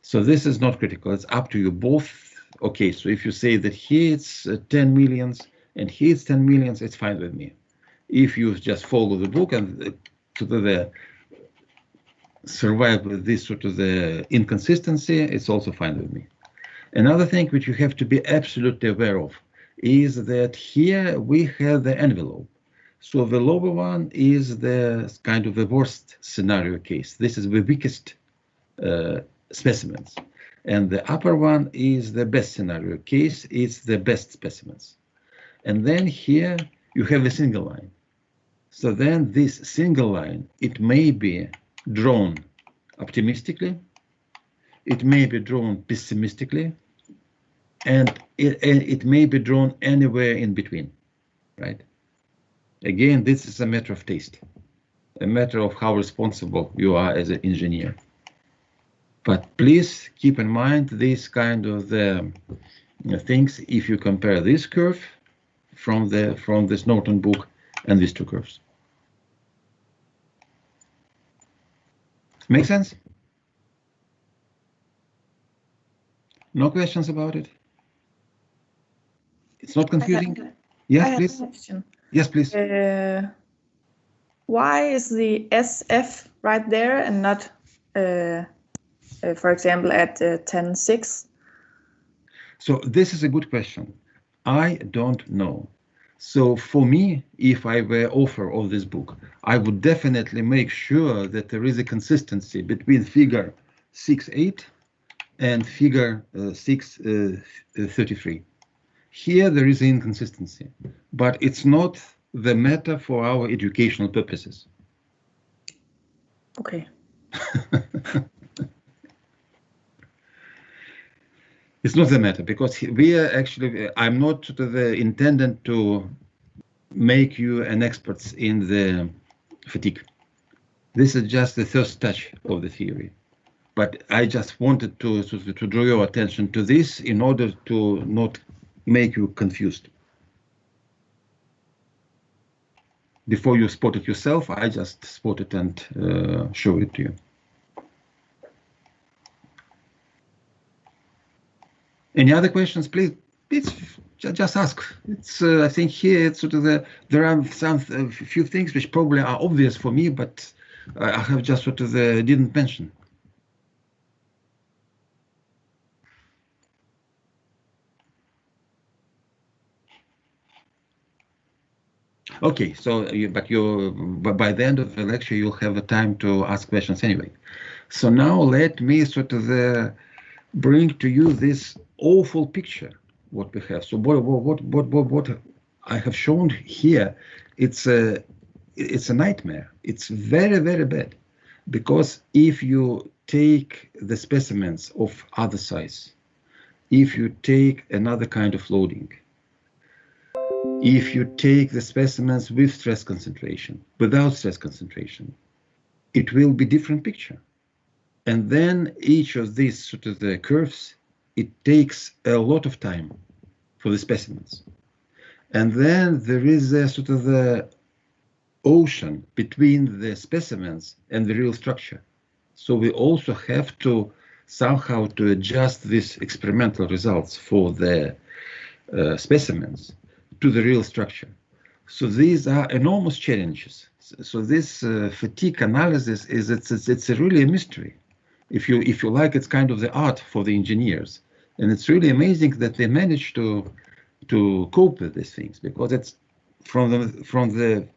So this is not critical. It's up to you both. Okay, so if you say that here it's 10 millions and here it's 10 millions, it's fine with me. If you just follow the book and sort of survive with this sort of the inconsistency, it's also fine with me. Another thing which you have to be absolutely aware of is that here we have the envelope. So the lower one is the kind of the worst scenario case. This is the weakest specimens, and the upper one is the best scenario case. It's the best specimens. And then here you have a single line. So then this single line, it may be drawn optimistically, it may be drawn pessimistically, and it may be drawn anywhere in between, right? Again, this is a matter of taste, a matter of how responsible you are as an engineer. But please keep in mind these kind of things if you compare this curve from this Norton book and these two curves. Make sense? No questions about it? It's not confusing? Yes, please. Yes, please.
Why is the SF right there and not, for example, at 10⁶?
So this is a good question. I don't know. So for me, if I were author of this book, I would definitely make sure that there is a consistency between figure 6.8 and figure 6.33. Here there is an inconsistency, but it's not the matter for our educational purposes.
Okay.
It's not the matter, because we are actually, I'm not the intended to make you an expert in the fatigue. This is just the first touch of the theory. But I just wanted to draw your attention to this in order to not make you confused. Before you spot it yourself, I just spot it and show it to you. Any other questions, please? Please just ask. It's I think here it's sort of there are a few things which probably are obvious for me, but I have just sort of didn't mention. Okay, so but by the end of the lecture you'll have the time to ask questions anyway. So now let me sort of bring to you this awful picture what we have. So what I have shown here, it's a nightmare. It's very, very bad, because if you take the specimens of other size, if you take another kind of loading, if you take the specimens with stress concentration, without stress concentration, it will be different picture. And then each of these sort of the curves, it takes a lot of time for the specimens. And then there is a sort of the ocean between the specimens and the real structure. So we also have to somehow to adjust these experimental results for the specimens to the real structure. So these are enormous challenges. So this fatigue analysis is it's really a mystery. If you like, it's kind of the art for the engineers, and it's really amazing that they manage to cope with these things, because it's from the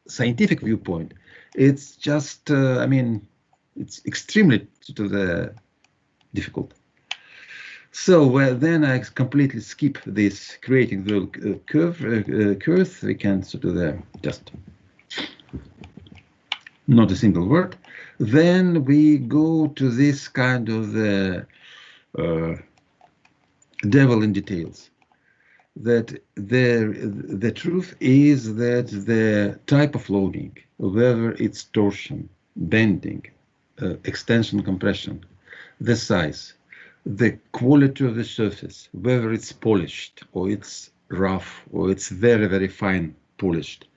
scientific viewpoint, it's just I mean, it's extremely difficult. So then I completely skip this creating the curve. We can sort of just not a single word. Then we go to this kind of the devil in details. That the truth is that the type of loading, whether it's torsion, bending, extension, compression, the size, the quality of the surface, whether it's polished or it's rough or it's very, very fine polished,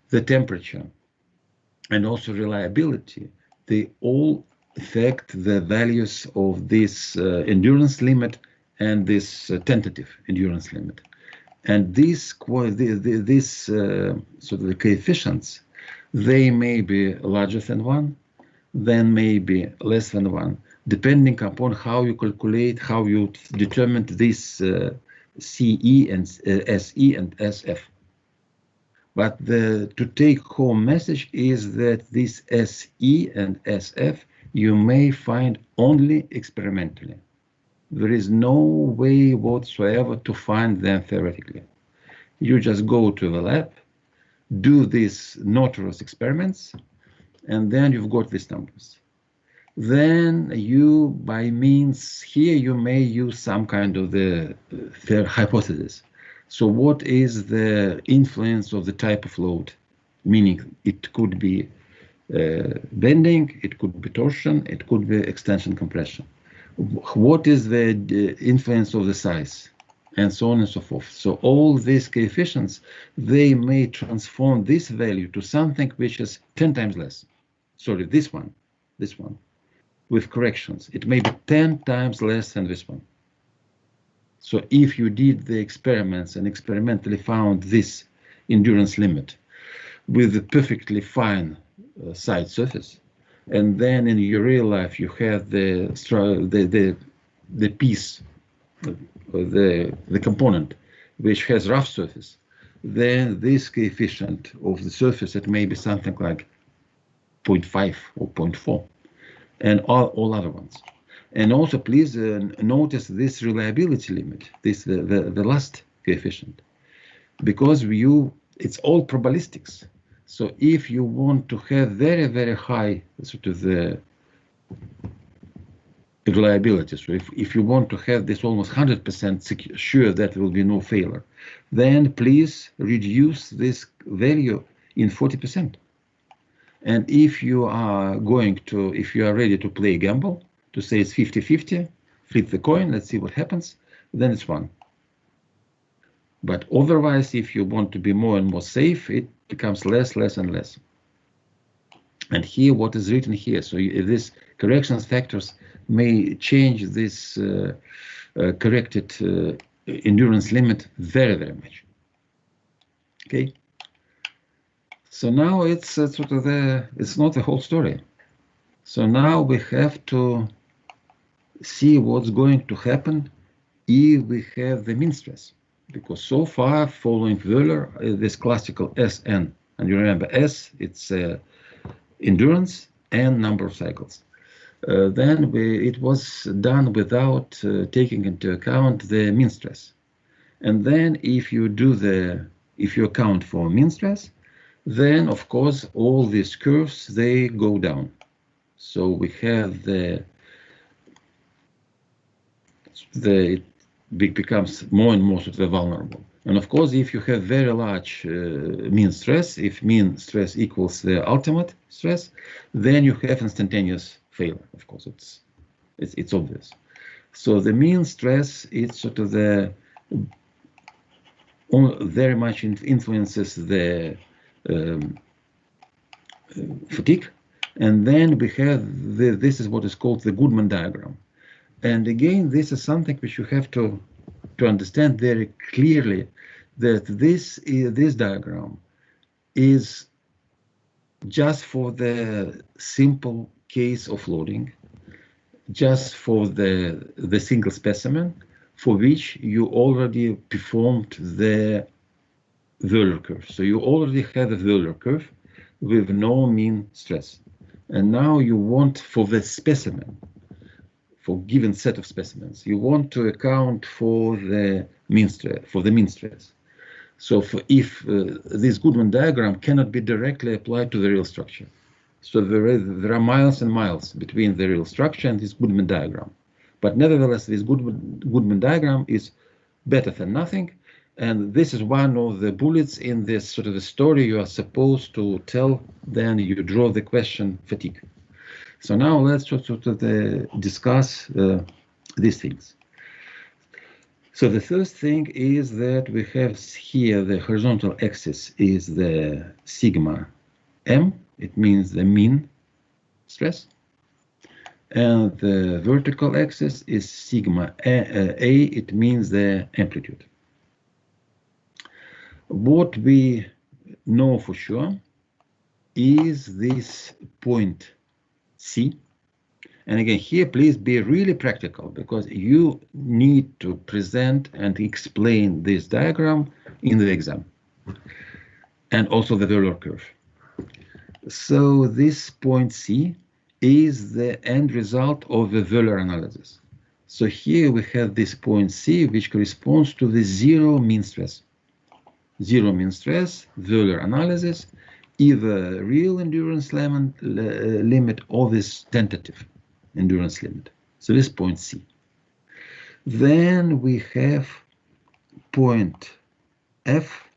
the temperature, and also reliability, they all affect the values of this endurance limit and this tentative endurance limit. And these sort of the coefficients, they may be larger than 1, then maybe less than 1, depending upon how you calculate, how you determine this CE and SE and SF. But the take-home message is that this SE and SF you may find only experimentally. There is no way whatsoever to find them theoretically. You just go to the lab, do these notorious experiments, and then you've got these numbers. Then you, by means here, you may use some kind of the fair hypothesis. So what is the influence of the type of load? Meaning it could be bending, it could be torsion, it could be extension compression. What is the influence of the size, and so on and so forth. So all these coefficients, they may transform this value to something which is 10 times less. Sorry, this one, with corrections. It may be 10 times less than this one. So if you did the experiments and experimentally found this endurance limit with a perfectly fine side surface, and then in your real life you have the piece, the component which has rough surface, then this coefficient of the surface, it may be something like 0.5 or 0.4, and all other ones. And also please notice this reliability limit, this the last coefficient, because it's all probabilistics. So if you want to have very, very high sort of the reliability, so if you want to have this almost 100% sure that there will be no failure, then please reduce this value in 40%. And if you are ready to play a gamble, to say it's 50-50, flip the coin, let's see what happens, then it's 1. But otherwise, if you want to be more and more safe, it becomes less and less. And here, what is written here, so these corrections factors may change this corrected endurance limit very, very much. Okay. So now it's sort of it's not the whole story. So now we have to see what's going to happen if we have the mean stress. Because so far, following Wöhler, this classical SN, and you remember S, it's endurance and number of cycles. Then it was done without taking into account the mean stress. And then if you account for mean stress, then of course all these curves, they go down. So we have it becomes more and more sort of vulnerable. And of course, if you have very large mean stress, if mean stress equals the ultimate stress, then you have instantaneous failure. Of course, it's obvious. So the mean stress is sort of very much influences the fatigue. And then we have this is what is called the Goodman diagram. And again, this is something which you have to understand very clearly, that this diagram is just for the simple case of loading, just for the single specimen for which you already performed the Wöhler curve. So you already have a Wöhler curve with no mean stress. And now you want, for the specimen, for given set of specimens, you want to account for the mean stress. So if this Goodman diagram cannot be directly applied to the real structure. So there are miles and miles between the real structure and this Goodman diagram. But nevertheless, this Goodman diagram is better than nothing. And this is one of the bullets in this sort of a story you are supposed to tell. Then you draw the question fatigue. So now let's sort of discuss these things. So the first thing is that we have here the horizontal axis is the sigma m. It means the mean stress. And the vertical axis is sigma a. It means the amplitude. What we know for sure is this point C. And again, here, please be really practical, because you need to present and explain this diagram in the exam, and also the Wöhler curve. So this point C is the end result of the Wöhler analysis. So here we have this point C, which corresponds to the zero mean stress. Zero mean stress, Wöhler analysis, either real endurance limit or this tentative endurance limit. So this point C. Then we have point F,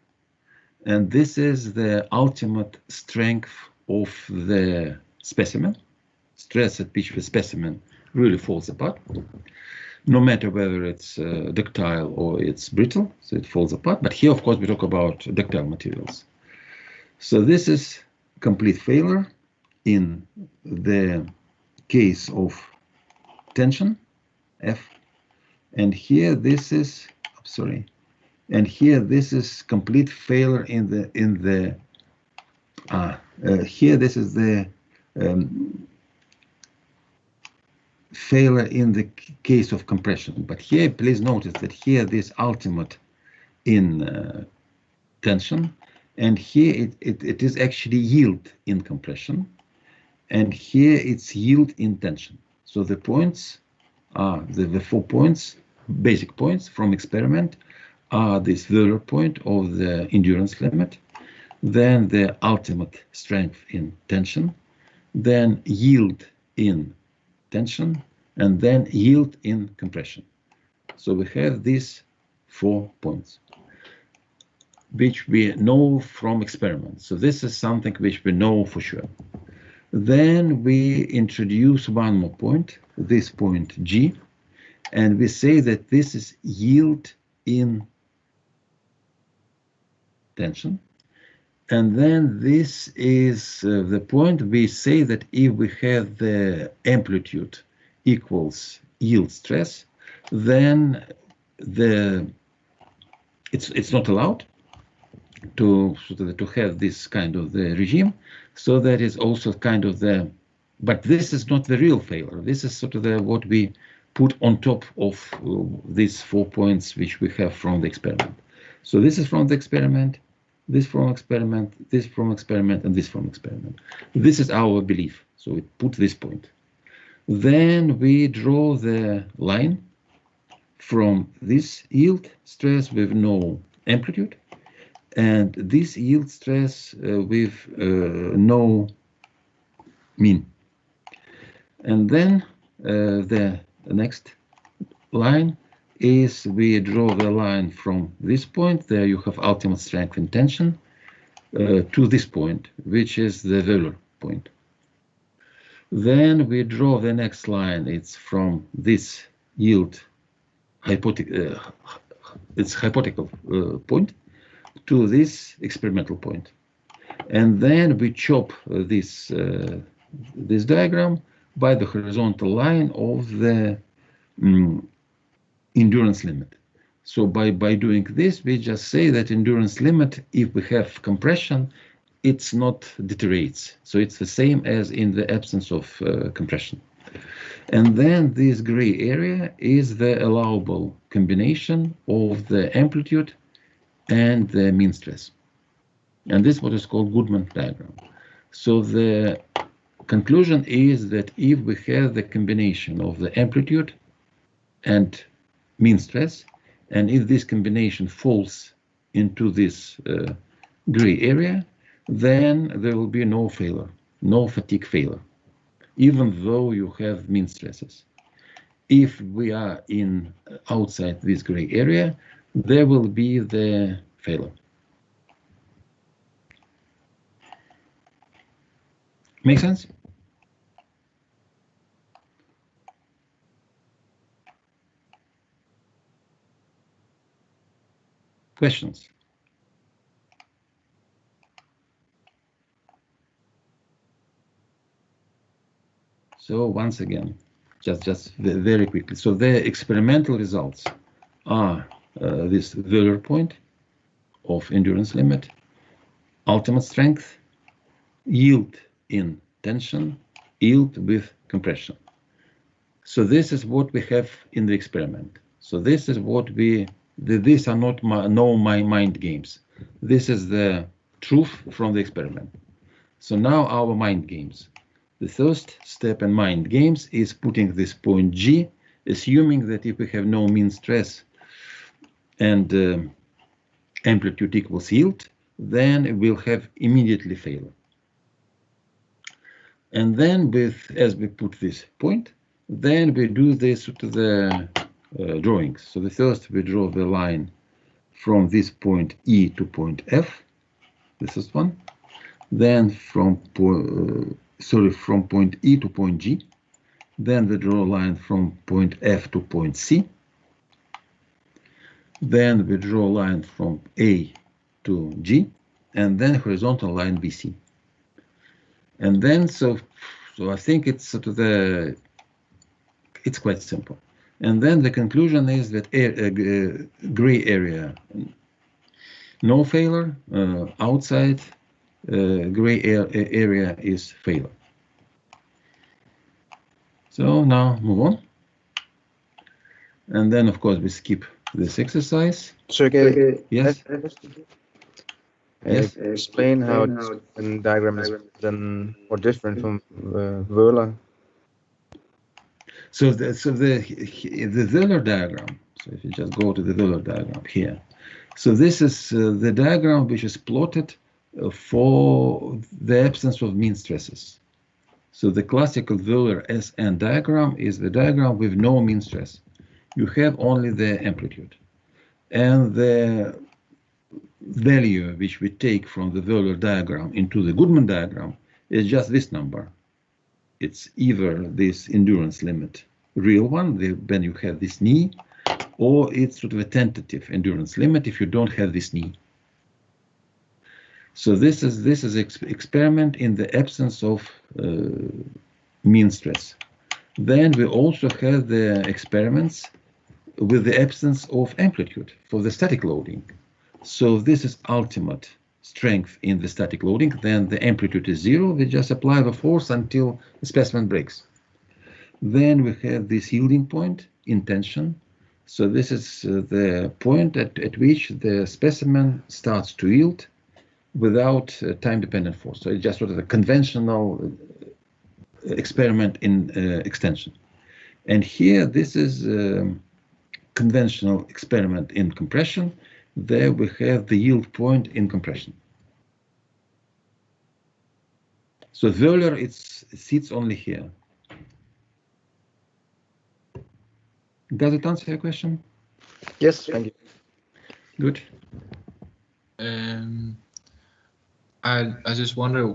and this is the ultimate strength of the specimen, stress at which the specimen really falls apart, no matter whether it's ductile or it's brittle, so it falls apart. But here, of course, we talk about ductile materials. So this is complete failure in the case of tension, F, and here this is, and here this is complete failure in the here this is the failure in the case of compression. But here, please notice that here this ultimate in tension, and here it is actually yield in compression, and here it's yield in tension. So the points are the 4 points, basic points from experiment, are this Wöhler point of the endurance limit, then the ultimate strength in tension, then yield in tension, and then yield in compression. So we have these 4 points, which we know from experiments. So this is something which we know for sure. Then we introduce one more point, this point G, and we say that this is yield in tension. And then this is the point we say that if we have the amplitude equals yield stress, then it's not allowed to have this kind of the regime. So that is also kind of the, but this is not the real failure. This is sort of the what we put on top of these 4 points which we have from the experiment. So this is from the experiment, this from experiment, this from experiment, and this from experiment. This is our belief. So we put this point. Then we draw the line from this yield stress with no amplitude, and this yield stress with no mean. And then the next line is we draw the line from this point, there you have ultimate strength and tension, to this point, which is the Wöhler point. Then we draw the next line, it's from this yield it's hypothetical point, to this experimental point. And then we chop this diagram by the horizontal line of the endurance limit. So by doing this, we just say that endurance limit, if we have compression, it's not deteriorates. So it's the same as in the absence of compression. And then this gray area is the allowable combination of the amplitude and the mean stress. And this is what is called Goodman diagram. So the conclusion is that if we have the combination of the amplitude and mean stress, and if this combination falls into this gray area, then there will be no failure, no fatigue failure, even though you have mean stresses. If we are outside this gray area, there will be the failure. Make sense? Questions? So once again, just very quickly. So the experimental results are this Wöhler point of endurance limit, ultimate strength, yield in tension, yield with compression. So this is what we have in the experiment. So this is what these are not my mind games. This is the truth from the experiment. So now our mind games. The first step in mind games is putting this point G, assuming that if we have no mean stress and amplitude equals yield, then we'll have immediately failure. And then as we put this point, then we do this to the drawings. So the first we draw the line from this point E to point F. This is one. Then from point E to point G. Then we draw a line from point F to point C. Then we draw a line from A to G, and then horizontal line BC. And then so I think it's it's quite simple. And then the conclusion is that gray area, no failure, outside gray area is failure. So now move on. And then of course we skip this exercise.
Sergey,
Yes. Yes.
Explain how this diagram is then or different from Wöhler.
So the Wöhler diagram. So if you just go to the Wöhler diagram here. So this is the diagram which is plotted for the absence of mean stresses. So the classical Wöhler SN diagram is the diagram with no mean stress. You have only the amplitude. And the value which we take from the Wöhler diagram into the Goodman diagram is just this number. It's either this endurance limit, real one, when you have this knee, or it's sort of a tentative endurance limit if you don't have this knee. So this is experiment in the absence of mean stress. Then we also have the experiments with the absence of amplitude for the static loading. So this is ultimate strength in the static loading. Then the amplitude is 0. We just apply the force until the specimen breaks. Then we have this yielding point in tension. So this is the point at which the specimen starts to yield without time-dependent force. So it's just sort of a conventional experiment in extension. And here, this is a conventional experiment in compression. There we have the yield point in compression. So Wöhler, it sits only here. Does it answer your question?
Yes, thank you.
Good.
I just wonder,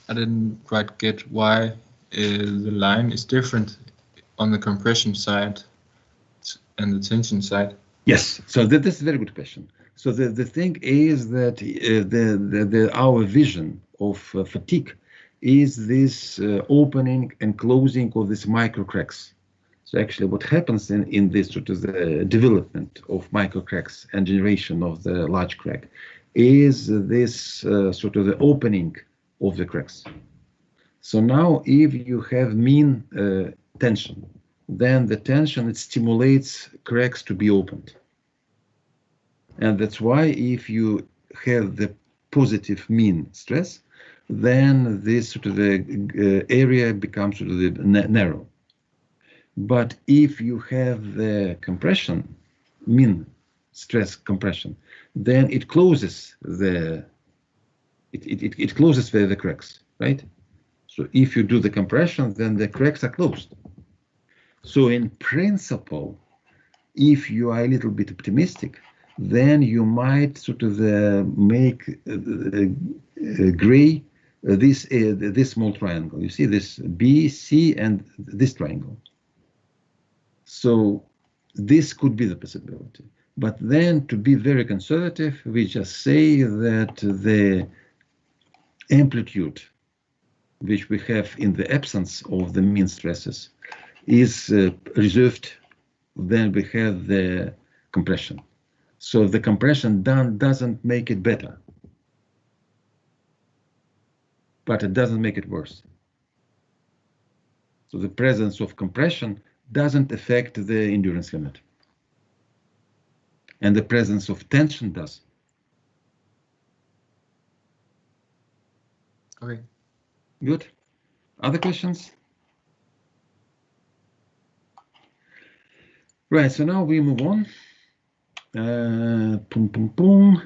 I didn't quite get why the line is different on the compression side and the tension side.
Yes, so this is a very good question. So the thing is that our vision of fatigue is this opening and closing of these micro cracks. So actually what happens in this sort of the development of micro cracks and generation of the large crack is this sort of the opening of the cracks. So now if you have mean tension, then the tension, it stimulates cracks to be opened. And that's why if you have the positive mean stress, then this sort of the area becomes sort of the narrow. But if you have the compression, mean stress compression, then it closes the cracks, right? So if you do the compression, then the cracks are closed. So in principle, if you are a little bit optimistic, then you might sort of make gray this small triangle. You see this B, C, and this triangle. So this could be the possibility. But then to be very conservative, we just say that the amplitude which we have in the absence of the mean stresses is reserved. Then we have the compression. So the compression doesn't make it better, but it doesn't make it worse. So the presence of compression doesn't affect the endurance limit. And the presence of tension does.
Okay.
Good. Other questions? Right, so now we move on. Boom, boom, boom.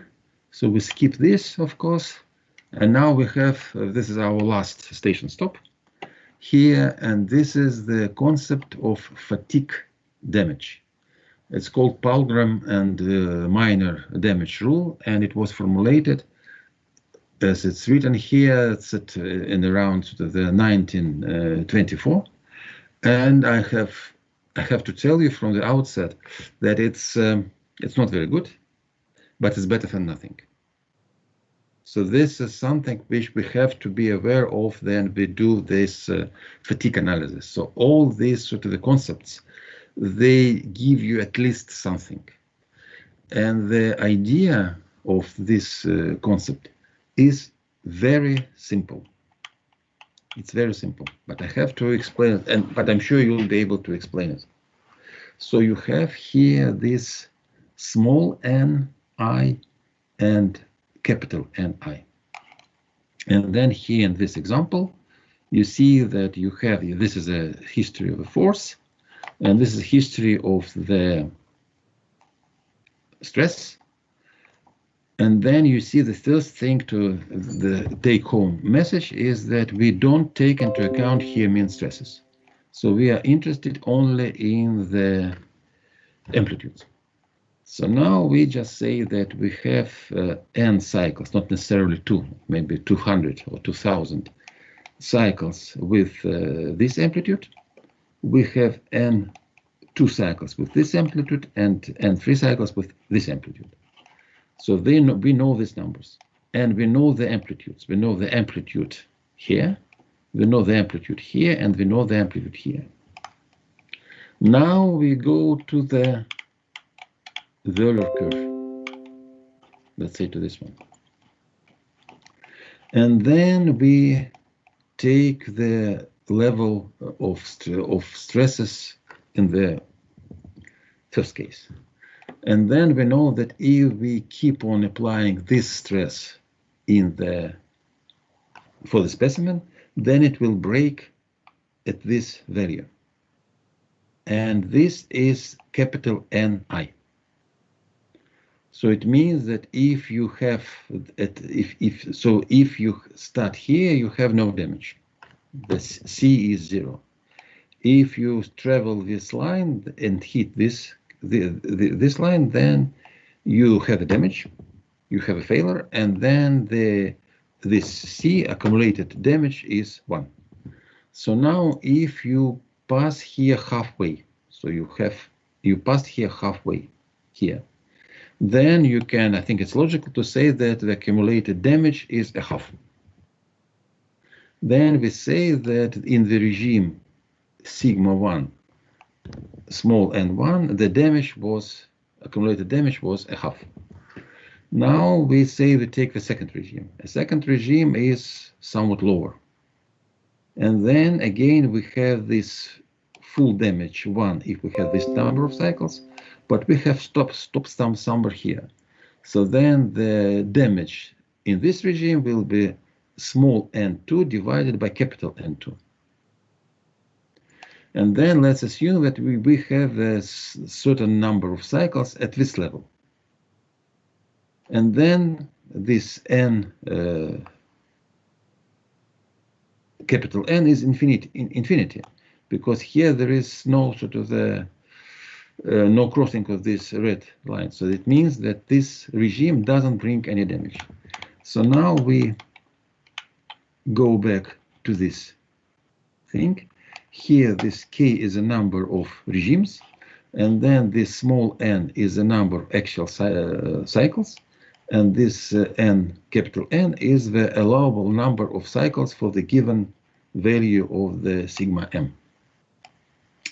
So we skip this, of course. And now we have, this is our last station stop here, and this is the concept of fatigue damage. It's called Palgram and minor damage rule, and it was formulated as it's written here. It's in around the 1924, and I have to tell you from the outset that it's not very good, but it's better than nothing. So this is something which we have to be aware of when we do this fatigue analysis. So all these sort of the concepts, they give you at least something. And the idea of this concept is very simple. It's very simple, but I have to explain it, but I'm sure you'll be able to explain it. So you have here this small n-I and capital N-I. And then here in this example, you see that you have, this is a history of a force, and this is a history of the stress. And then you see the first thing to the take-home message is that we don't take into account here mean stresses. So we are interested only in the amplitudes. So now we just say that we have n cycles, not necessarily 2, maybe 200 or 2000 cycles with this amplitude. We have n2 cycles with this amplitude and n3 cycles with this amplitude. So we know these numbers, and we know the amplitudes. We know the amplitude here, we know the amplitude here, and we know the amplitude here. Now we go to the Euler curve, let's say to this one. And then we take the level of stresses in the first case. And then we know that if we keep on applying this stress for the specimen, then it will break at this value. And this is capital Ni. So it means that if you have, if you start here, you have no damage. The C is 0. If you travel this line and hit this line, then you have a damage, you have a failure, and then this C accumulated damage is 1. So now if you pass here halfway, so you passed here halfway here, then you can, I think it's logical to say that the accumulated damage is a half. Then we say that in the regime sigma 1 small n1, the damage was, accumulated damage was a half. Now we say we take the second regime. A second regime is somewhat lower. And then again we have this full damage 1 if we have this number of cycles, but we have stop somewhere here. So then the damage in this regime will be small n2 divided by capital N2. And then let's assume that we have a certain number of cycles at this level. And then this n, capital N is infinity, because here there is no sort of no crossing of this red line. So it means that this regime doesn't bring any damage. So now we go back to this thing. Here this k is a number of regimes, and then this small n is a number of actual cycles, and this n, capital N, is the allowable number of cycles for the given value of the sigma m,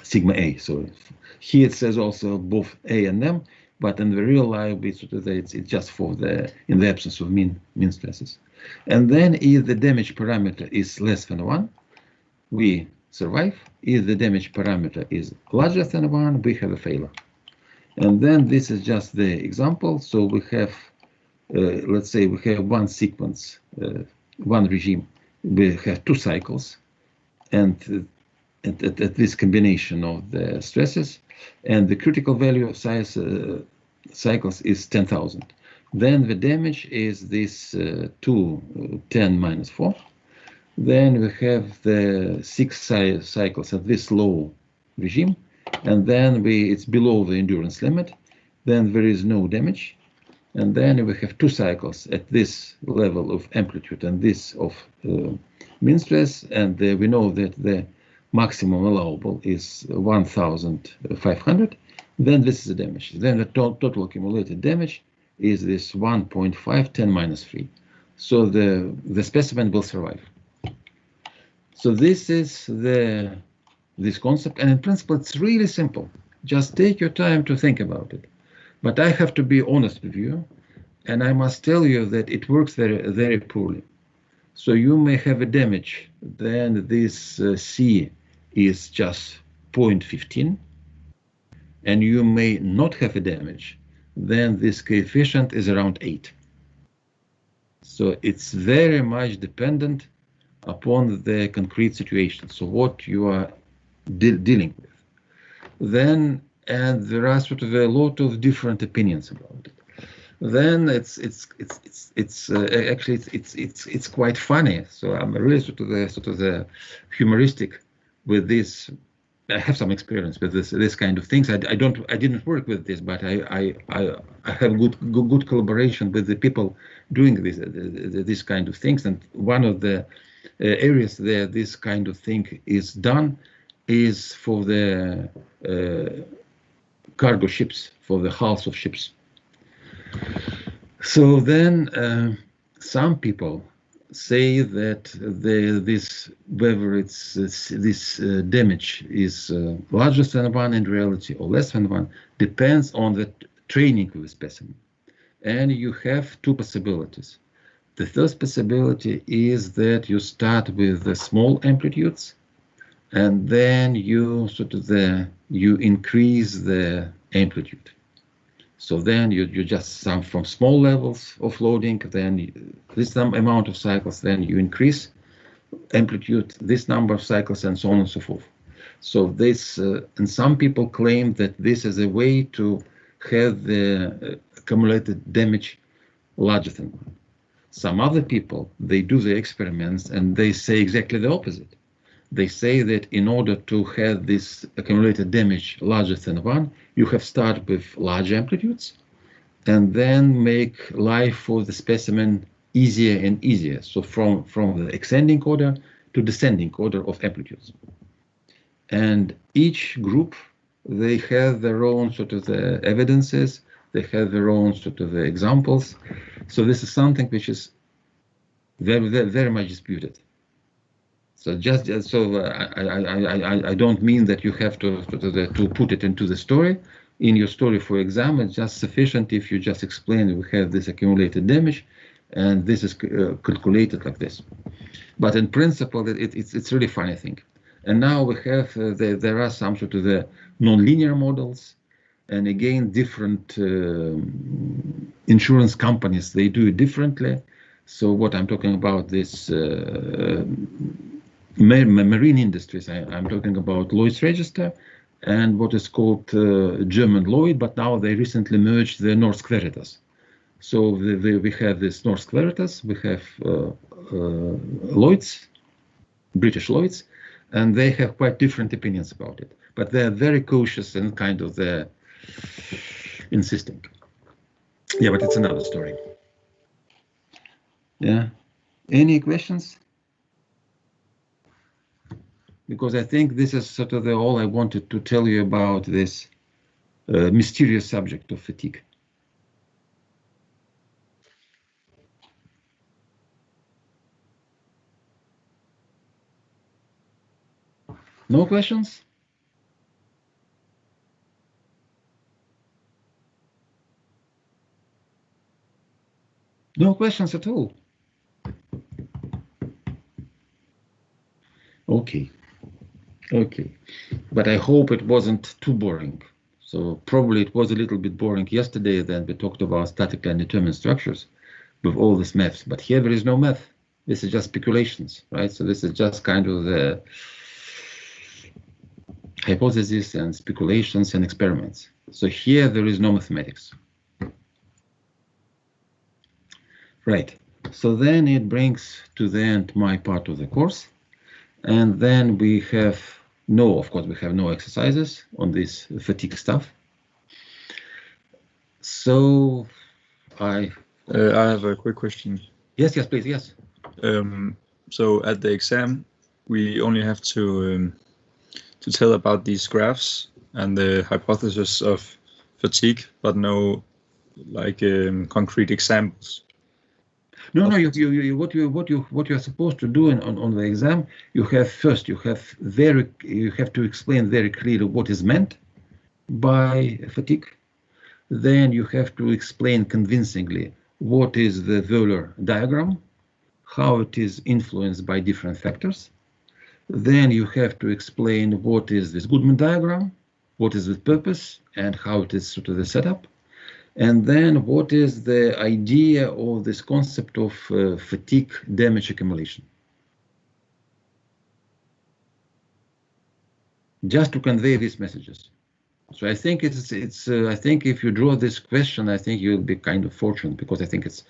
sigma a. So here it says also both a and m, but in the real life it's just for the, in the absence of mean stresses. And then if the damage parameter is less than 1, we survive. If the damage parameter is larger than 1, we have a failure. And then this is just the example. So we have, let's say we have one sequence, one regime, we have 2 cycles, and at this combination of the stresses, and the critical value of size cycles is 10,000. Then the damage is this 2 10 minus 4. Then we have the 6 cycles at this low regime, and then it's below the endurance limit. Then there is no damage, and then we have 2 cycles at this level of amplitude and this of mean stress, and we know that the maximum allowable is 1,500. Then this is the damage. Then the total accumulated damage is this 1.5 10 minus 3. So the specimen will survive. So this is this concept, and in principle it's really simple. Just take your time to think about it. But I have to be honest with you, and I must tell you that it works very, very poorly. So you may have a damage, then this C is just 0.15, and you may not have a damage, then this coefficient is around 8. So it's very much dependent upon the concrete situation, so what you are dealing with. Then, and there are sort of a lot of different opinions about it. Then it's quite funny. So I'm really sort of the humoristic with this. I have some experience with this kind of things. I didn't work with this, but I have good collaboration with the people doing this kind of things. And one of the areas there this kind of thing is done is for the cargo ships, for the hulls of ships. So then some people say that whether it's this damage is larger than 1 in reality or less than 1 depends on the training of the specimen. And you have 2 possibilities. The first possibility is that you start with the small amplitudes, and then you you increase the amplitude. So then you just sum from small levels of loading, then this amount of cycles, then you increase amplitude, this number of cycles, and so on and so forth. So this, and some people claim that this is a way to have the accumulated damage larger than 1. Some other people, they do the experiments and they say exactly the opposite. They say that in order to have this accumulated damage larger than 1, you have started with large amplitudes and then make life for the specimen easier and easier. So from the ascending order to descending order of amplitudes. And each group, they have their own sort of the evidences They have their own sort of examples. So this is something which is very much disputed. So I don't mean that you have to put it into the story. In your story for exam, it's just sufficient if you just explain we have this accumulated damage, and this is calculated like this. But in principle, it's really funny thing. And now we have there are some sort of the non-linear models, and again different insurance companies, they do it differently. So what I'm talking about, this marine industries, I'm talking about Lloyd's Register and what is called German Lloyd, but now they recently merged the Norsk Veritas. So we have this Norsk Veritas, we have Lloyd's, British Lloyd's, and they have quite different opinions about it. But they're very cautious and kind of they're insisting. Yeah, but it's another story. Yeah. Any questions? Because I think this is sort of all I wanted to tell you about this mysterious subject of fatigue. No questions? No questions at all? Okay. Okay. But I hope it wasn't too boring. So probably it was a little bit boring yesterday. Then we talked about statically undetermined structures with all this maths. But here there is no math. This is just speculations, right? So this is just kind of the hypotheses and speculations and experiments. So here there is no mathematics. Right. So then it brings to the end my part of the course. And then we have of course, we have no exercises on this fatigue stuff. So I
have a quick question.
Yes, please, yes.
So at the exam, we only have to tell about these graphs and the hypothesis of fatigue, but no like concrete examples.
No, what you're supposed to do on the exam, you have to explain very clearly what is meant by fatigue. Then you have to explain convincingly what is the Wöhler diagram, how it is influenced by different factors. Then you have to explain what is this Goodman diagram, what is the purpose, and how it is sort of the setup. And then what is the idea of this concept of fatigue damage accumulation? Just to convey these messages. So I think I think if you draw this question, I think you'll be kind of fortunate, because I think it's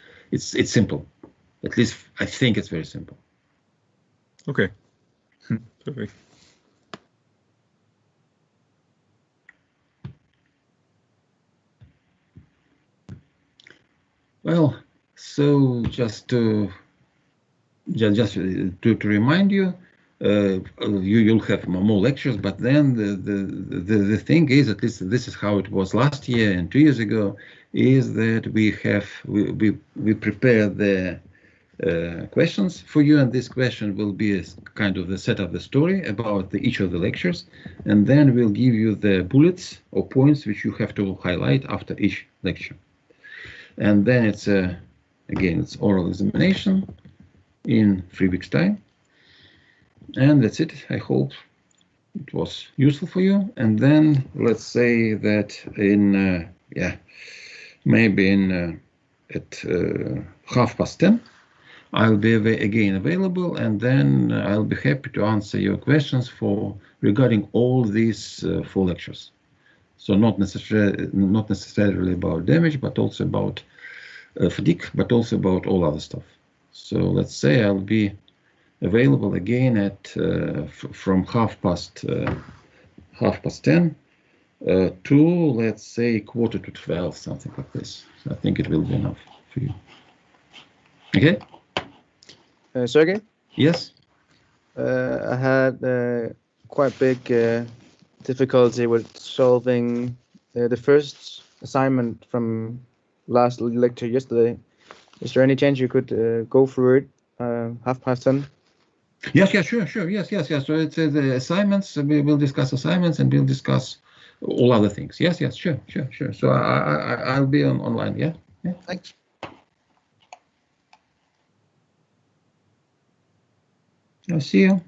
simple. At least I think it's very simple.
Okay. Perfect.
Well, so just to remind you, you'll have more lectures, but then the thing is, at least this is how it was last year and 2 years ago, is that we prepare the questions for you, and this question will be a kind of the set of the story about each of the lectures, and then we'll give you the bullets or points which you have to highlight after each lecture. And then it's again, it's oral examination in 3 weeks' time. And that's it. I hope it was useful for you. And then let's say that in maybe at 10:30, I'll be again available, and then I'll be happy to answer your questions regarding all these 4 lectures. So not necessarily about damage, but also about fatigue, but also about all other stuff. So let's say I'll be available again at from 10:30 to, let's say, 11:45, something like this. So I think it will be enough for you. Okay.
Sergey?
Yes.
I had quite big difficulty with solving the first assignment from last lecture yesterday. Is there any chance you could go through it 10:30?
Yes, sure. Yes. So it's the assignments. We will discuss assignments and we'll discuss all other things. Yes, sure. So I'll be online. Yeah.
Thanks.
I'll see you.